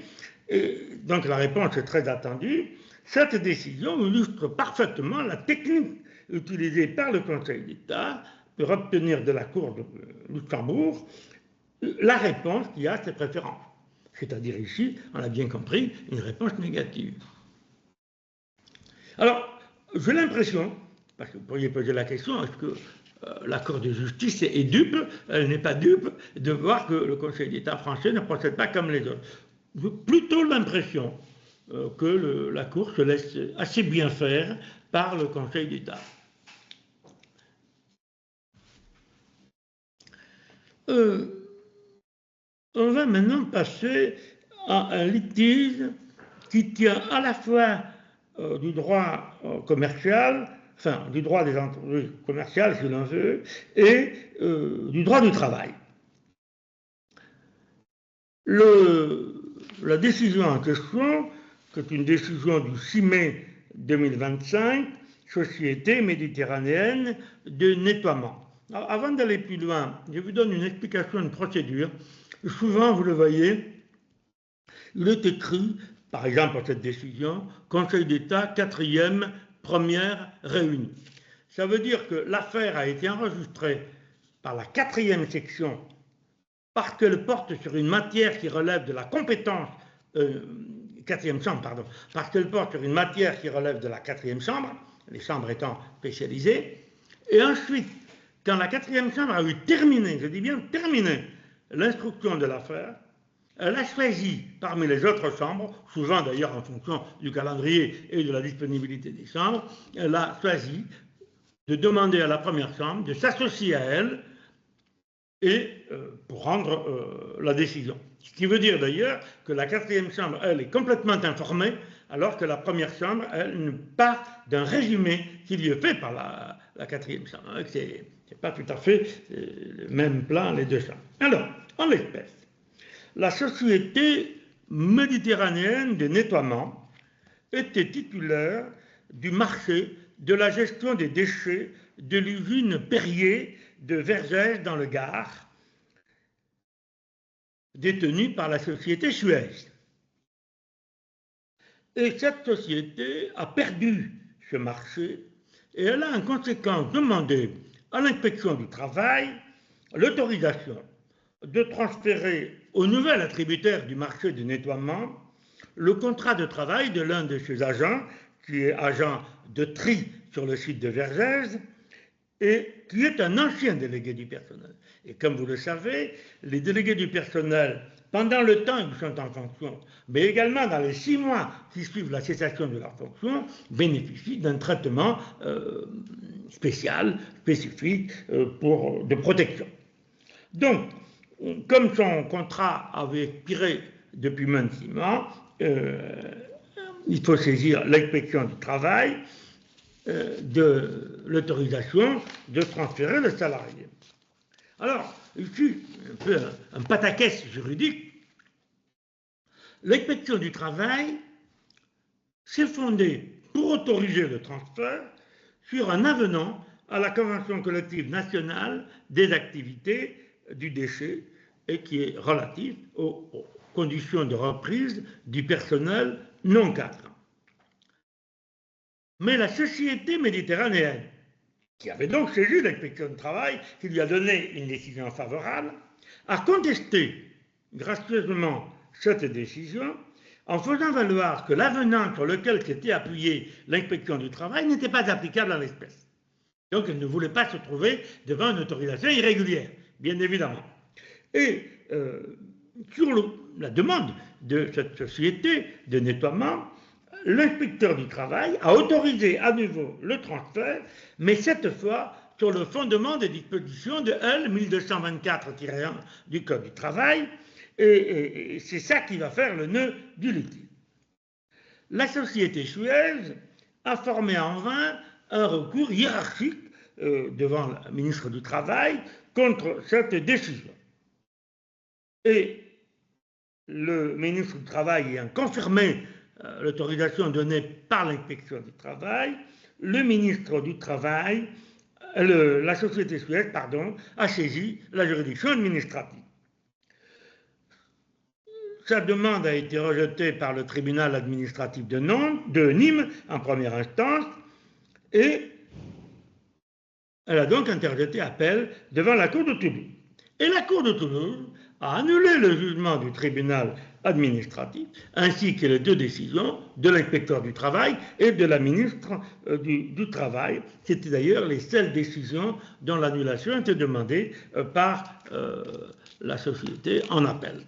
Et donc la réponse est très attendue. Cette décision illustre parfaitement la technique utilisée par le Conseil d'État pour obtenir de la Cour de Luxembourg la réponse qui a ses préférences. C'est-à-dire ici, on l'a bien compris, une réponse négative. Alors, j'ai l'impression, parce que vous pourriez poser la question, est-ce que la Cour de justice est dupe? Elle n'est pas dupe de voir que le Conseil d'État français ne procède pas comme les autres. J'ai plutôt l'impression que la Cour se laisse assez bien faire par le Conseil d'État. On va maintenant passer à un litige qui tient à la fois du droit commercial, enfin du droit des entreprises commerciales si l'on veut, et du droit du travail. La décision en question, qui est une décision du 6 mai 2025, Société méditerranéenne de nettoiement. Alors, avant d'aller plus loin, je vous donne une explication de procédure. Souvent, vous le voyez, il est écrit, par exemple pour cette décision, Conseil d'État, 4e, première réunie. Ça veut dire que l'affaire a été enregistrée par la 4e section parce qu'elle porte sur une matière qui relève de la compétence, 4e chambre, pardon, parce qu'elle porte sur une matière qui relève de la 4e chambre, les chambres étant spécialisées, et ensuite, quand la 4e chambre a eu terminé, je dis bien terminé, l'instruction de l'affaire, elle a choisi parmi les autres chambres, souvent d'ailleurs en fonction du calendrier et de la disponibilité des chambres, elle a choisi de demander à la première chambre de s'associer à elle et pour rendre la décision. Ce qui veut dire d'ailleurs que la 4e chambre, elle, est complètement informée, alors que la première chambre, elle, ne part d'un résumé qui lui est fait par la 4e chambre. C'est pas tout à fait le même plan, les deux chambres. Alors, en l'espèce, la Société méditerranéenne de nettoiement était titulaire du marché de la gestion des déchets de l'usine Perrier de Vergès dans le Gard, détenue par la société Suez. Et cette société a perdu ce marché et elle a en conséquence demandé à l'inspection du travail l'autorisation de transférer au nouvel attributaire du marché du nettoiement le contrat de travail de l'un de ses agents, qui est agent de tri sur le site de Vergès, et qui est un ancien délégué du personnel. Et comme vous le savez, les délégués du personnel, pendant le temps où ils sont en fonction, mais également dans les 6 mois qui suivent la cessation de leur fonction, bénéficient d'un traitement spécial, spécifique de protection. Donc, comme son contrat avait expiré depuis moins de 6 mois, il faut saisir l'inspection du travail de l'autorisation de transférer le salarié. Alors, ici, un peu un pataquès juridique, l'inspection du travail s'est fondée pour autoriser le transfert sur un avenant à la Convention collective nationale des activités du déchet et qui est relatif aux conditions de reprise du personnel non cadre. Mais la société méditerranéenne, qui avait donc saisi l'inspection du travail, qui lui a donné une décision favorable, a contesté gracieusement cette décision en faisant valoir que l'avenant sur lequel s'était appuyée l'inspection du travail n'était pas applicable en l'espèce. Donc elle ne voulait pas se trouver devant une autorisation irrégulière, bien évidemment. Et sur la demande de cette société de nettoiement, l'inspecteur du travail a autorisé à nouveau le transfert, mais cette fois sur le fondement des dispositions de L 1224-1 du Code du travail, et c'est ça qui va faire le nœud du litige. La société Suez a formé en vain un recours hiérarchique devant le ministre du Travail contre cette décision. Et le ministre du Travail ayant confirmé l'autorisation donnée par l'inspection du travail, le ministre du Travail, la société Suez, a saisi la juridiction administrative. Sa demande a été rejetée par le tribunal administratif de Nîmes en première instance et elle a donc interjeté appel devant la Cour de Toulouse. Et la Cour de Toulouse a annulé le jugement du tribunal administratif, ainsi que les 2 décisions de l'inspecteur du travail et de la ministre du Travail. C'était d'ailleurs les seules décisions dont l'annulation était demandée par la société en appel.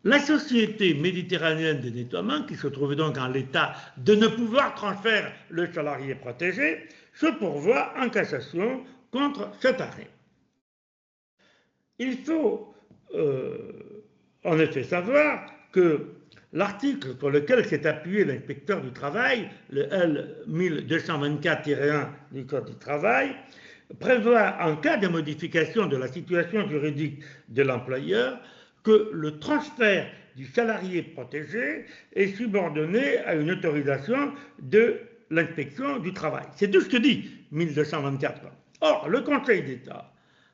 La société méditerranéenne de nettoiement, qui se trouve donc en l'état de ne pouvoir transférer le salarié protégé, se pourvoit en cassation contre cet arrêt. Il faut en effet savoir que l'article sur lequel s'est appuyé l'inspecteur du travail, le L 1224-1 du Code du travail, prévoit en cas de modification de la situation juridique de l'employeur que le transfert du salarié protégé est subordonné à une autorisation de l'inspection du travail. C'est tout ce que dit 1224. Or, le Conseil d'État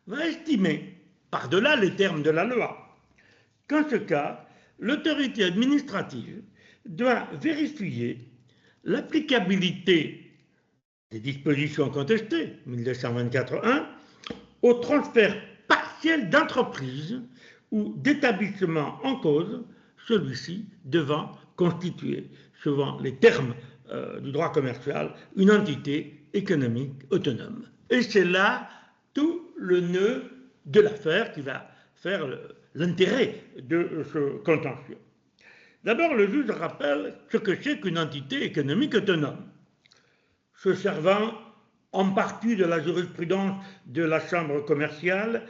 va estimer, par-delà les termes de la loi, qu'en ce cas, l'autorité administrative doit vérifier l'applicabilité des dispositions contestées, 1224.1, au transfert partiel d'entreprise ou d'établissement en cause, celui-ci devant constituer, selon les termes du droit commercial, une entité économique autonome. Et c'est là tout le nœud de l'affaire qui va faire l'intérêt de ce contentieux. D'abord, le juge rappelle ce que c'est qu'une entité économique autonome, se servant en partie de la jurisprudence de la Chambre commerciale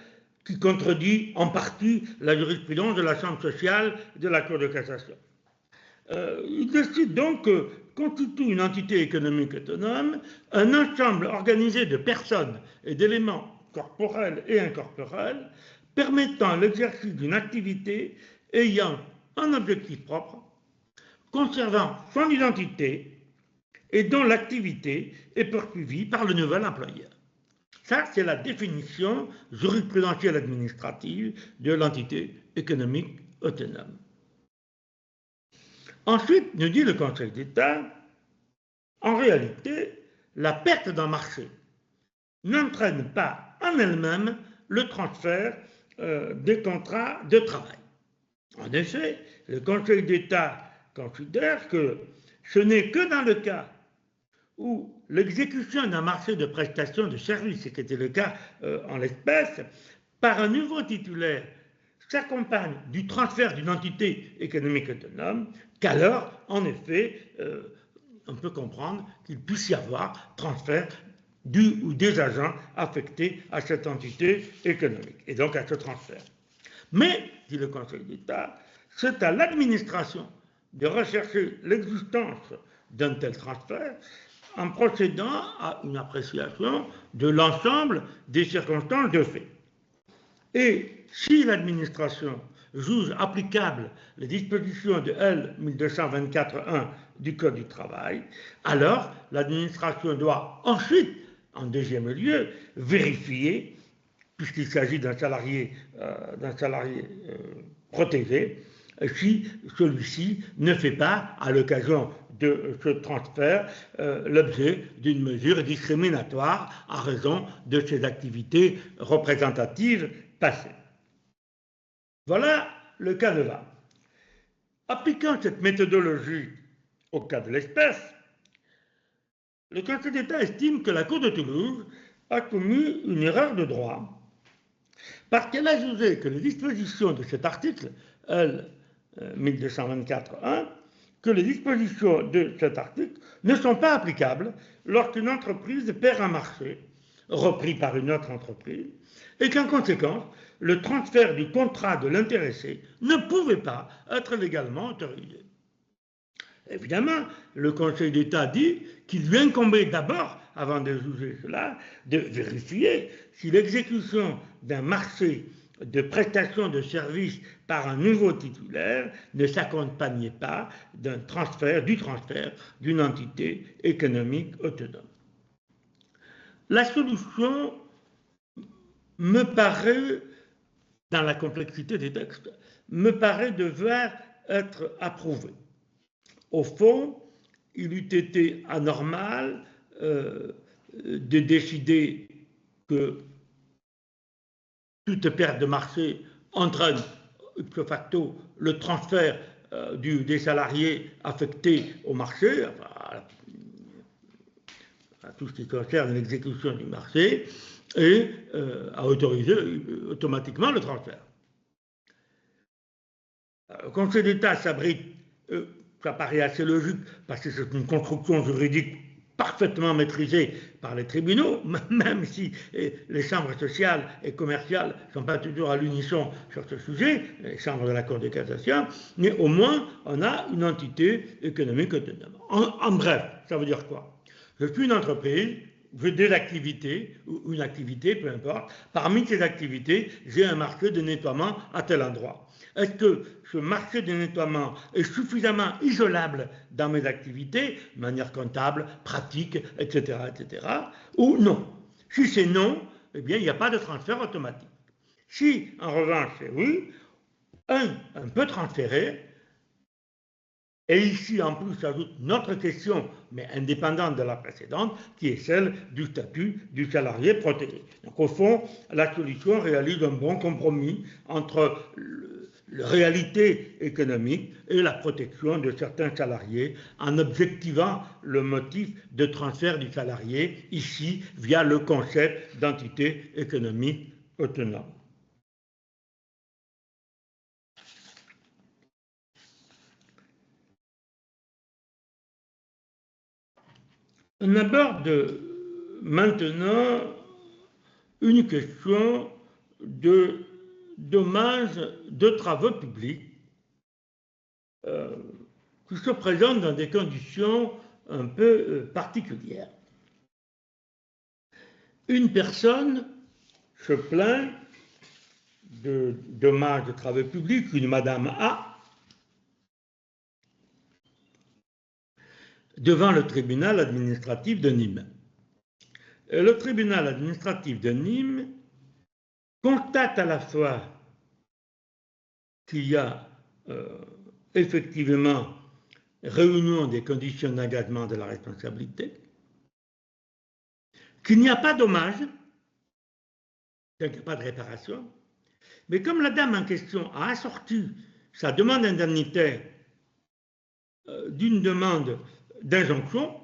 qui contredit en partie la jurisprudence de la Chambre sociale de la Cour de cassation. Il décide donc que constitue une entité économique autonome un ensemble organisé de personnes et d'éléments corporels et incorporels permettant l'exercice d'une activité ayant un objectif propre, conservant son identité et dont l'activité est poursuivie par le nouvel employeur. Ça, c'est la définition jurisprudentielle administrative de l'entité économique autonome. Ensuite, nous dit le Conseil d'État, en réalité, la perte d'un marché n'entraîne pas en elle-même le transfert des contrats de travail. En effet, le Conseil d'État considère que ce n'est que dans le cas où l'exécution d'un marché de prestation de services, ce qui était le cas en l'espèce, par un nouveau titulaire s'accompagne du transfert d'une entité économique autonome, qu'alors, en effet, on peut comprendre qu'il puisse y avoir transfert du ou des agents affectés à cette entité économique, et donc à ce transfert. Mais, dit le Conseil d'État, c'est à l'administration de rechercher l'existence d'un tel transfert en procédant à une appréciation de l'ensemble des circonstances de fait. Et si l'administration juge applicable les dispositions de L. 1224.1 du Code du travail, alors l'administration doit ensuite, en deuxième lieu, vérifier, puisqu'il s'agit d'un salarié protégé, si celui-ci ne fait pas, à l'occasion de ce transfert, l'objet d'une mesure discriminatoire à raison de ses activités représentatives passées. Voilà le cas de là. Appliquant cette méthodologie au cas de l'espèce, le Conseil d'État estime que la Cour de Toulouse a commis une erreur de droit parce qu'elle a jugé que les dispositions de cet article L. 1224.1, que les dispositions de cet article ne sont pas applicables lorsqu'une entreprise perd un marché repris par une autre entreprise et qu'en conséquence, le transfert du contrat de l'intéressé ne pouvait pas être légalement autorisé. Évidemment, le Conseil d'État dit qu'il lui incombait d'abord, avant de juger cela, de vérifier si l'exécution d'un marché de prestation de services par un nouveau titulaire ne s'accompagnait pas du transfert d'une entité économique autonome. La solution me paraît, dans la complexité des textes, me paraît devoir être approuvée. Au fond, il eût été anormal de décider que toute perte de marché entraîne de facto le transfert des salariés affectés au marché, à tout ce qui concerne l'exécution du marché, et à autoriser automatiquement le transfert. Le Conseil d'État s'abrite, ça paraît assez logique, parce que c'est une construction juridique parfaitement maîtrisée par les tribunaux, même si les chambres sociales et commerciales ne sont pas toujours à l'unisson sur ce sujet, les chambres de la Cour de cassation, mais au moins on a une entité économique autonome. En bref, ça veut dire quoi? Je suis une entreprise, j'ai des activités, ou une activité, peu importe. Parmi ces activités, j'ai un marché de nettoiement à tel endroit. Est-ce que ce marché de nettoiement est suffisamment isolable dans mes activités, de manière comptable, pratique, etc., ou non? Si c'est non, eh bien, il n'y a pas de transfert automatique. Si, en revanche, c'est oui, on peut transférer. Et ici, en plus, s'ajoute notre question, mais indépendante de la précédente, qui est celle du statut du salarié protégé. Donc, au fond, la solution réalise un bon compromis entre la réalité économique et la protection de certains salariés en objectivant le motif de transfert du salarié, ici, via le concept d'entité économique autonome. On aborde maintenant une question de dommages de travaux publics qui se présentent dans des conditions un peu particulières. Une personne se plaint de dommages de travaux publics, une madame A, devant le tribunal administratif de Nîmes. Le tribunal administratif de Nîmes constate à la fois qu'il y a effectivement réunion des conditions d'engagement de la responsabilité, qu'il n'y a pas dommage, donc il n'y a pas de réparation, mais comme la dame en question a assorti sa demande indemnitaire d'une demande d'injonction,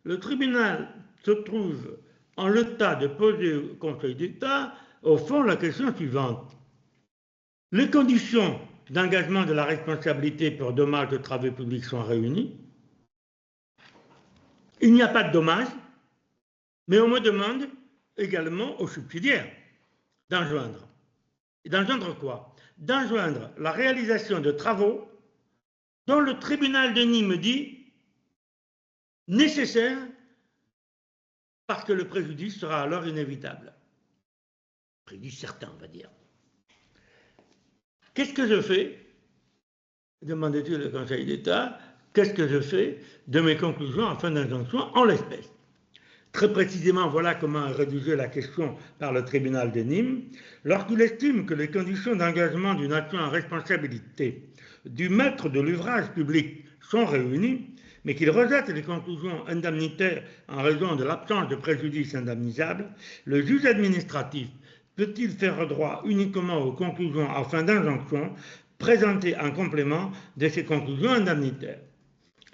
le tribunal se trouve en l'état de poser au Conseil d'État, au fond, la question suivante. Les conditions d'engagement de la responsabilité pour dommages de travaux publics sont réunies. Il n'y a pas de dommages, mais on me demande également aux subsidiaires d'enjoindre. Et d'enjoindre quoi? D'enjoindre la réalisation de travaux dont le tribunal de Nîmes dit nécessaire parce que le préjudice sera alors inévitable. Préjudice certain, on va dire. Qu'est-ce que je fais? Demandait-il le Conseil d'État. Qu'est-ce que je fais de mes conclusions en fin d'injonction en l'espèce? Très précisément, voilà comment est rédigée la question par le tribunal de Nîmes. Lorsqu'il estime que les conditions d'engagement d'une action en responsabilité du maître de l'ouvrage public sont réunies, mais qu'il rejette les conclusions indemnitaires en raison de l'absence de préjudice indemnisable, le juge administratif peut-il faire droit uniquement aux conclusions en fin d'injonction présentées en complément de ces conclusions indemnitaires?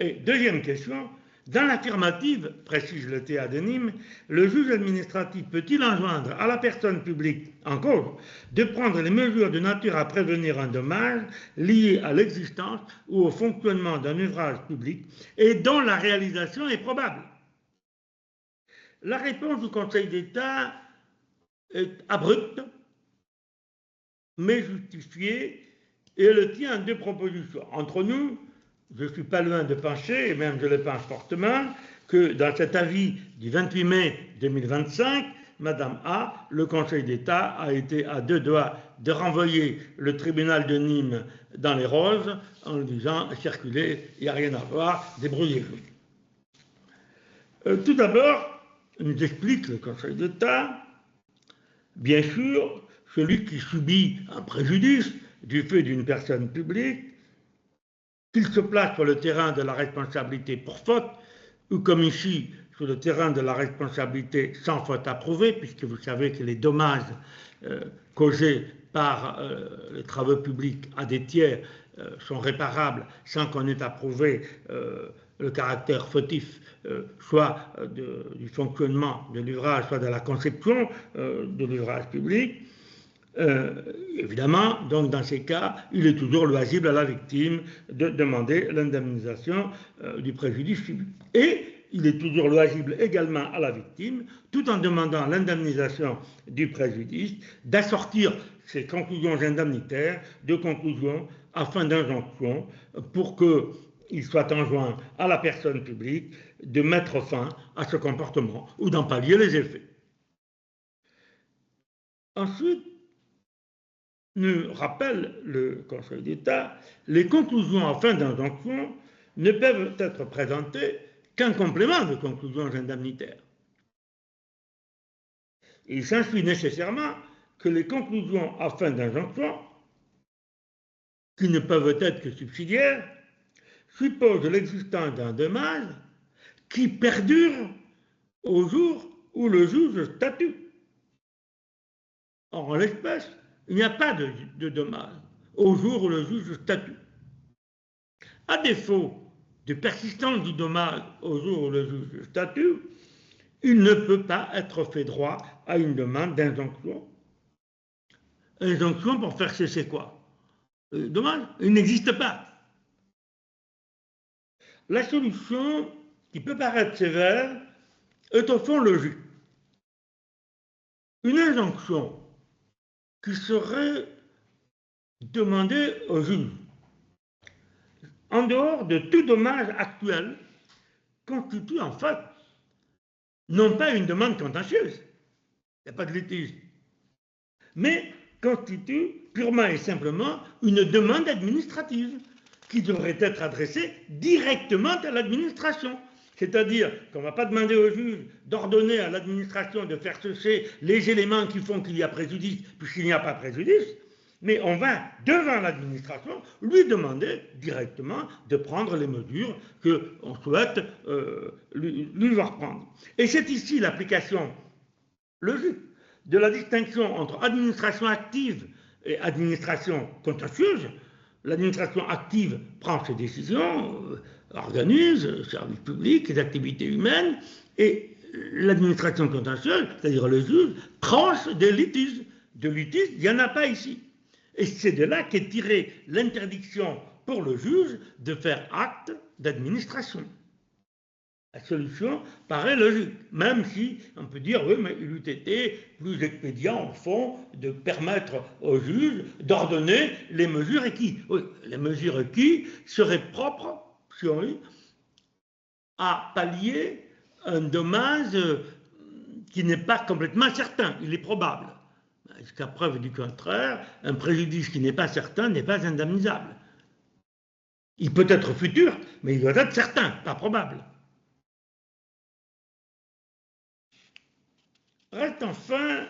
Et deuxième question, dans l'affirmative, précise le TA de Nîmes, le juge administratif peut-il enjoindre à la personne publique en cause de prendre les mesures de nature à prévenir un dommage lié à l'existence ou au fonctionnement d'un ouvrage public et dont la réalisation est probable? La réponse du Conseil d'État est abrupte, mais justifiée, et elle tient deux propositions. Entre nous, je ne suis pas loin de penser, et même je le pense fortement, que dans cet avis du 28 mai 2025, Madame A, le Conseil d'État a été à deux doigts de renvoyer le tribunal de Nîmes dans les roses en lui disant « circulez, il n'y a rien à voir, débrouillez-vous ». Tout d'abord, il nous explique le Conseil d'État, bien sûr, celui qui subit un préjudice du fait d'une personne publique, qu'il se place sur le terrain de la responsabilité pour faute, ou comme ici, sur le terrain de la responsabilité sans faute approuvée, puisque vous savez que les dommages causés par les travaux publics à des tiers sont réparables sans qu'on ait approuvé le caractère fautif, soit du fonctionnement de l'ouvrage, soit de la conception de l'ouvrage public. Évidemment, donc dans ces cas, il est toujours loisible à la victime de demander l'indemnisation du préjudice subi. Et il est toujours loisible également à la victime, tout en demandant l'indemnisation du préjudice, d'assortir ses conclusions indemnitaires de conclusions à fin d'injonction pour qu'il soit enjoint à la personne publique de mettre fin à ce comportement ou d'en pallier les effets. Ensuite, nous rappelle le Conseil d'État, les conclusions en fin d'injonction ne peuvent être présentées qu'en complément de conclusions indemnitaires. Il s'ensuit nécessairement que les conclusions en fin d'injonction, qui ne peuvent être que subsidiaires, supposent l'existence d'un dommage qui perdure au jour où le juge statue. Or, en l'espèce, il n'y a pas de dommage au jour où le juge statue. À défaut de persistance du dommage au jour où le juge statue, il ne peut pas être fait droit à une demande d'injonction. Injonction pour faire cesser quoi? Le dommage, il n'existe pas. La solution, qui peut paraître sévère, est au fond logique. Une injonction qui serait demandée au juge, en dehors de tout dommage actuel, constitue en fait non pas une demande contentieuse, il n'y a pas de litige, mais constitue purement et simplement une demande administrative qui devrait être adressée directement à l'administration. C'est-à-dire qu'on ne va pas demander au juge d'ordonner à l'administration de faire cesser les éléments qui font qu'il y a préjudice, puisqu'il n'y a pas préjudice, mais on va, devant l'administration, lui demander directement de prendre les mesures qu'on souhaite lui voir prendre. Et c'est ici l'application logique de la distinction entre administration active et administration contentieuse. L'administration active prend ses décisions organise, services publics, les activités humaines, et l'administration contentieuse, c'est-à-dire le juge, tranche des litiges. De litiges, il n'y en a pas ici. Et c'est de là qu'est tirée l'interdiction pour le juge de faire acte d'administration. La solution paraît logique, même si on peut dire, oui, mais il eût été plus expédient, au fond, de permettre au juge d'ordonner les mesures requises. Oui, les mesures requises seraient propres, si on dit, à pallier un dommage qui n'est pas complètement certain, il est probable. Jusqu'à preuve du contraire, un préjudice qui n'est pas certain n'est pas indemnisable. Il peut être futur, mais il doit être certain, pas probable. Reste enfin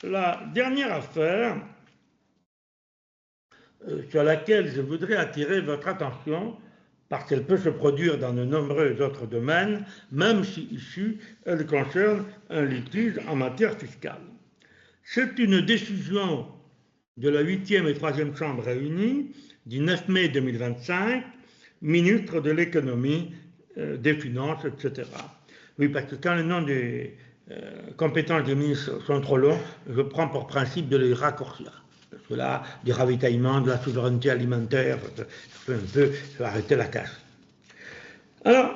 la dernière affaire sur laquelle je voudrais attirer votre attention, parce qu'elle peut se produire dans de nombreux autres domaines, même si ici elle concerne un litige en matière fiscale. C'est une décision de la 8e et 3e Chambre réunies du 9 mai 2025, ministre de l'économie, des finances, etc. Oui, parce que quand le nom des compétences des ministres sont trop longs, je prends pour principe de les raccourcir. Parce que là, du ravitaillement, de la souveraineté alimentaire, je peux arrêter la casse. Alors,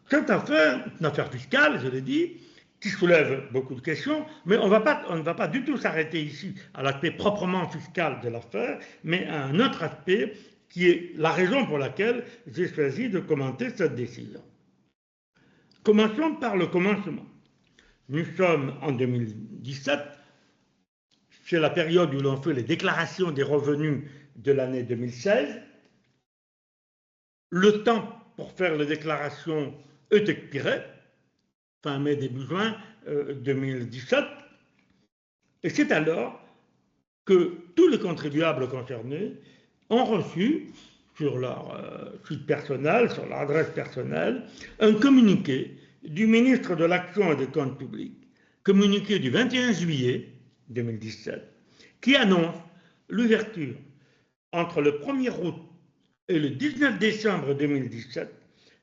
cette affaire, une affaire fiscale, je l'ai dit, qui soulève beaucoup de questions, mais on ne va pas du tout s'arrêter ici à l'aspect proprement fiscal de l'affaire, mais à un autre aspect qui est la raison pour laquelle j'ai choisi de commenter cette décision. Commençons par le commencement. Nous sommes en 2017, c'est la période où l'on fait les déclarations des revenus de l'année 2016. Le temps pour faire les déclarations est expiré, fin mai, début juin 2017, et c'est alors que tous les contribuables concernés ont reçu sur leur site personnel, sur leur adresse personnelle, un communiqué du ministre de l'Action et des Comptes publics, communiqué du 21 juillet 2017, qui annonce l'ouverture entre le 1er août et le 19 décembre 2017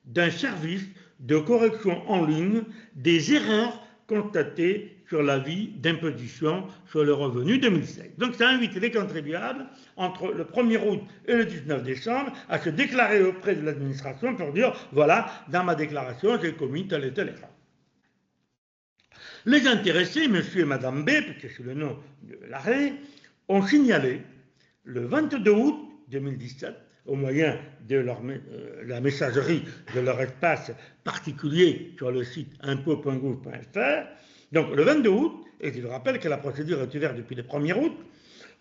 d'un service de correction en ligne des erreurs constatées sur l'avis d'imposition sur le revenu 2016. Donc ça invite les contribuables entre le 1er août et le 19 décembre à se déclarer auprès de l'administration pour dire voilà, dans ma déclaration, j'ai commis telle et telle erreur. Les intéressés, monsieur et madame B, parce que c'est le nom de l'arrêt, ont signalé le 22 août 2017, au moyen de la messagerie de leur espace particulier sur le site impôt.gouv.fr. Donc le 22 août, et je rappelle que la procédure est ouverte depuis le 1er août,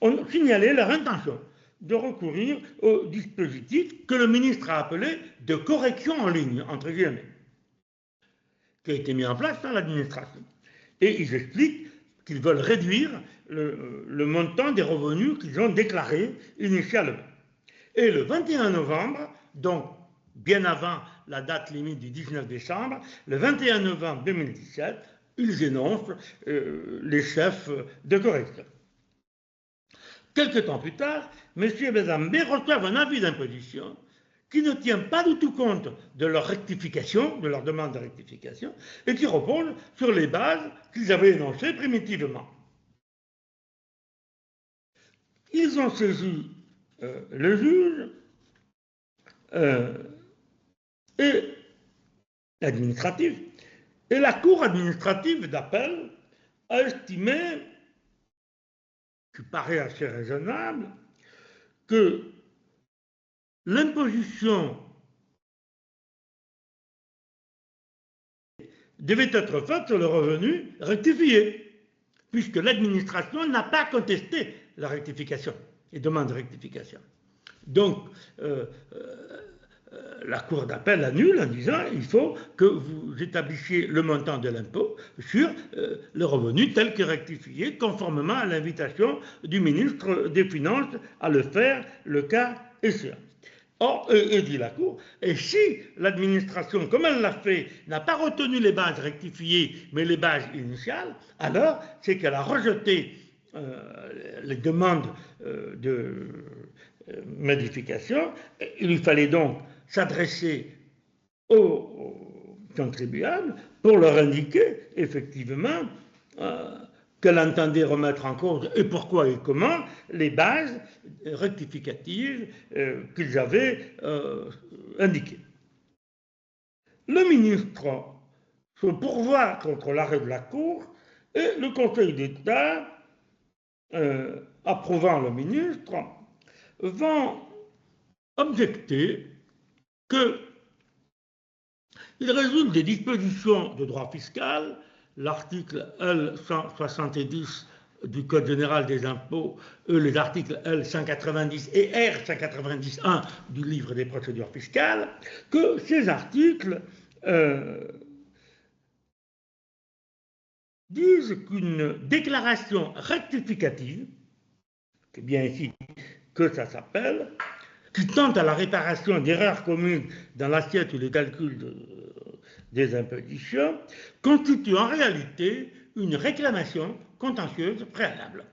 ont signalé leur intention de recourir au dispositif que le ministre a appelé de correction en ligne, entre guillemets, qui a été mis en place par l'administration. Et ils expliquent qu'ils veulent réduire le montant des revenus qu'ils ont déclarés initialement. Et le 21 novembre, donc bien avant la date limite du 19 décembre, le 21 novembre 2017, ils énoncent les chefs de correction. Quelque temps plus tard, M. et Mme B reçoivent un avis d'imposition qui ne tient pas du tout compte de leur rectification, de leur demande de rectification, et qui repose sur les bases qu'ils avaient énoncées primitivement. Ils ont saisi le juge et l'administratif, et la cour administrative d'appel a estimé, qui paraît assez raisonnable, que l'imposition devait être faite sur le revenu rectifié, puisque l'administration n'a pas contesté la rectification et demande de rectification. Donc, la Cour d'appel annule en disant il faut que vous établissiez le montant de l'impôt sur le revenu tel que rectifié, conformément à l'invitation du ministre des Finances à le faire le cas échéant. Or, et dit la Cour, et si l'administration, comme elle l'a fait, n'a pas retenu les bases rectifiées, mais les bases initiales, alors c'est qu'elle a rejeté les demandes de modification. Il lui fallait donc s'adresser aux contribuables pour leur indiquer effectivement qu'elle entendait remettre en cause et pourquoi et comment les bases rectificatives qu'ils avaient indiquées. Le ministre se pourvoit contre l'arrêt de la Cour et le Conseil d'État, approuvant le ministre, vont objecter qu'il résulte des dispositions de droit fiscal, l'article L170 du Code général des impôts, les articles L190 et R191 du livre des procédures fiscales, que ces articles disent qu'une déclaration rectificative, c'est bien ici que ça s'appelle, qui tente à la réparation d'erreurs communes dans l'assiette ou le calcul des impositions, constitue en réalité une réclamation contentieuse préalable.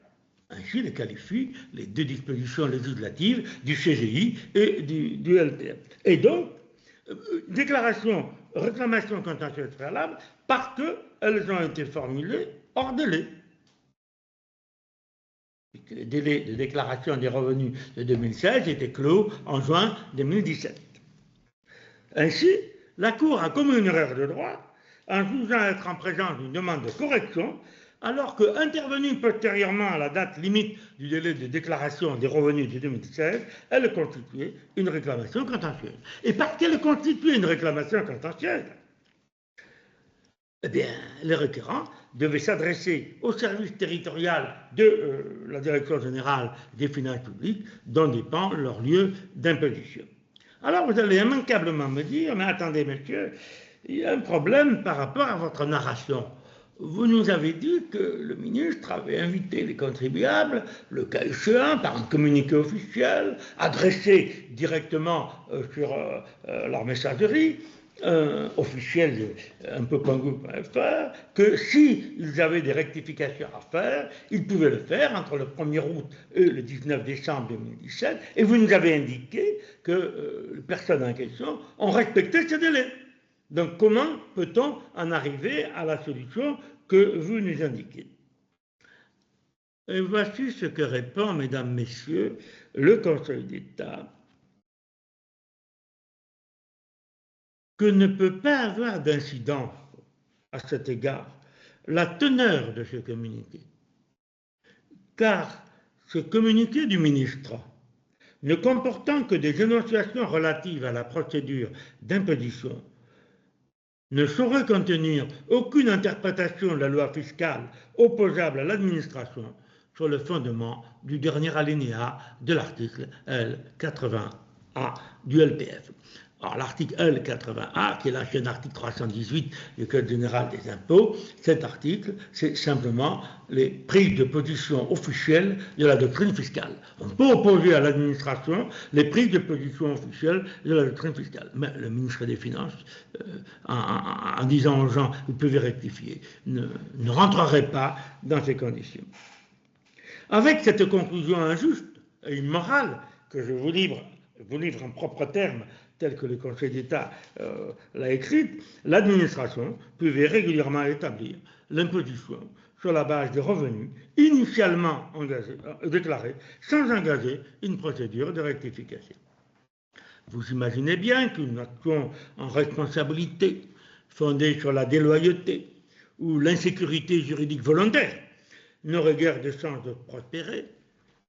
Ainsi le qualifient les deux dispositions législatives du CGI et du LPF. Et donc, réclamation contentieuse préalable parce qu'elles ont été formulées hors délai. Le délai de déclaration des revenus de 2016 était clos en juin 2017. Ainsi, la Cour a commis une erreur de droit en jugeant être en présence d'une demande de correction, alors qu'intervenue postérieurement à la date limite du délai de déclaration des revenus de 2016, elle constituait une réclamation contentieuse. Et parce qu'elle constituait une réclamation contentieuse, eh bien, les requérants devaient s'adresser au service territorial de la Direction générale des finances publiques, dont dépend leur lieu d'imposition. Alors vous allez immanquablement me dire, mais attendez monsieur, il y a un problème par rapport à votre narration. Vous nous avez dit que le ministre avait invité les contribuables, le cas échéant, par un communiqué officiel, adressé directement sur leur messagerie, officiel un peu comme vous.fr, que s'ils avaient des rectifications à faire, ils pouvaient le faire entre le 1er août et le 19 décembre 2017, et vous nous avez indiqué que les personnes en question ont respecté ce délai. Donc comment peut-on en arriver à la solution que vous nous indiquez? Et voici ce que répond, mesdames, messieurs, le Conseil d'État, que ne peut pas avoir d'incidence à cet égard la teneur de ce communiqué, car ce communiqué du ministre, ne comportant que des énonciations relatives à la procédure d'imposition, ne saurait contenir aucune interprétation de la loi fiscale opposable à l'administration sur le fondement du dernier alinéa de l'article L80A du LPF. Alors l'article L80A, qui est l'ancien article 318 du Code général des impôts, cet article, c'est simplement les prises de position officielles de la doctrine fiscale. On peut opposer à l'administration les prises de position officielles de la doctrine fiscale. Mais le ministre des Finances, en disant aux gens, vous pouvez rectifier, ne rentrerait pas dans ces conditions. Avec cette conclusion injuste et immorale que je vous livre en propres termes, tel que le Conseil d'État l'a écrite, l'administration pouvait régulièrement établir l'imposition sur la base des revenus initialement déclarés sans engager une procédure de rectification. Vous imaginez bien qu'une action en responsabilité fondée sur la déloyauté ou l'insécurité juridique volontaire n'aurait guère de chance de prospérer,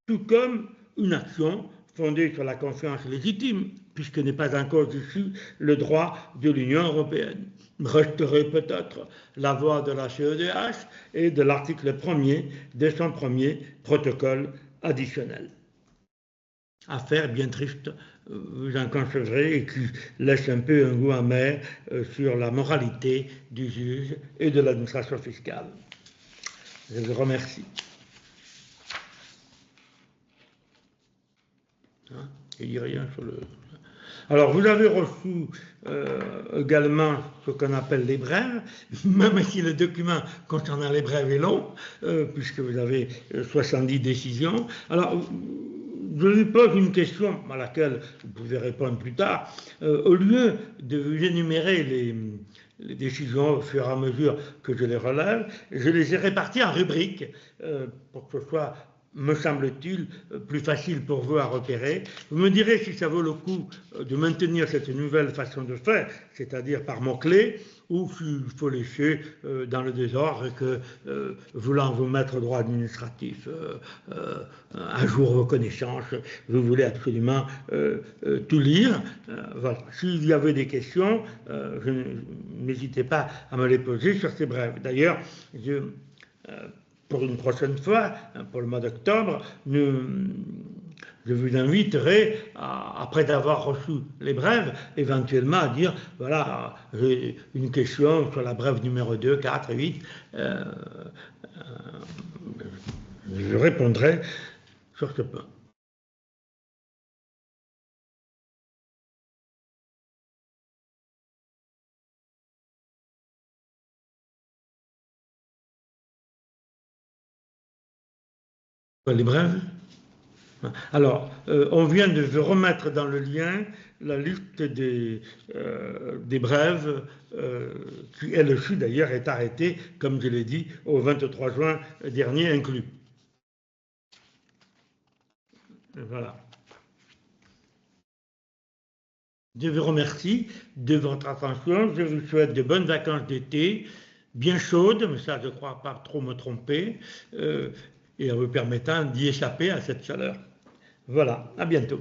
tout comme une action fondée sur la confiance légitime, puisque n'est pas encore issu le droit de l'Union européenne. Resterait peut-être la voie de la CEDH et de l'article 1er de son premier protocole additionnel. Affaire bien triste, vous en concevrez, et qui laisse un peu un goût amer sur la moralité du juge et de l'administration fiscale. Je vous remercie. Il n'y a rien sur le... Alors, vous avez reçu également ce qu'on appelle les brèves, même si le document concernant les brèves est long, puisque vous avez 70 décisions. Alors, je lui pose une question à laquelle vous pouvez répondre plus tard. Au lieu de vous énumérer les décisions au fur et à mesure que je les relève, je les ai réparties en rubriques pour que ce soit, me semble-t-il, plus facile pour vous à repérer. Vous me direz si ça vaut le coup de maintenir cette nouvelle façon de faire, c'est-à-dire par mots-clés, ou s'il faut laisser dans le désordre et que, voulant vous mettre au droit administratif, un jour vos connaissances, vous voulez absolument tout lire. Voilà. S'il y avait des questions, n'hésitez pas à me les poser sur ces brèves. D'ailleurs, pour une prochaine fois, pour le mois d'octobre, je vous inviterai, après avoir reçu les brèves, éventuellement à dire, voilà, j'ai une question sur la brève numéro 2, 4 et 8. Je répondrai sur ce point. Les brèves? Alors, on vient de remettre dans le lien la liste des brèves qui, elle aussi d'ailleurs, est arrêtée, comme je l'ai dit, au 23 juin dernier inclus. Voilà. Je vous remercie de votre attention. Je vous souhaite de bonnes vacances d'été, bien chaudes, mais ça, je ne crois pas trop me tromper, et en vous permettant d'y échapper à cette chaleur. Voilà, à bientôt.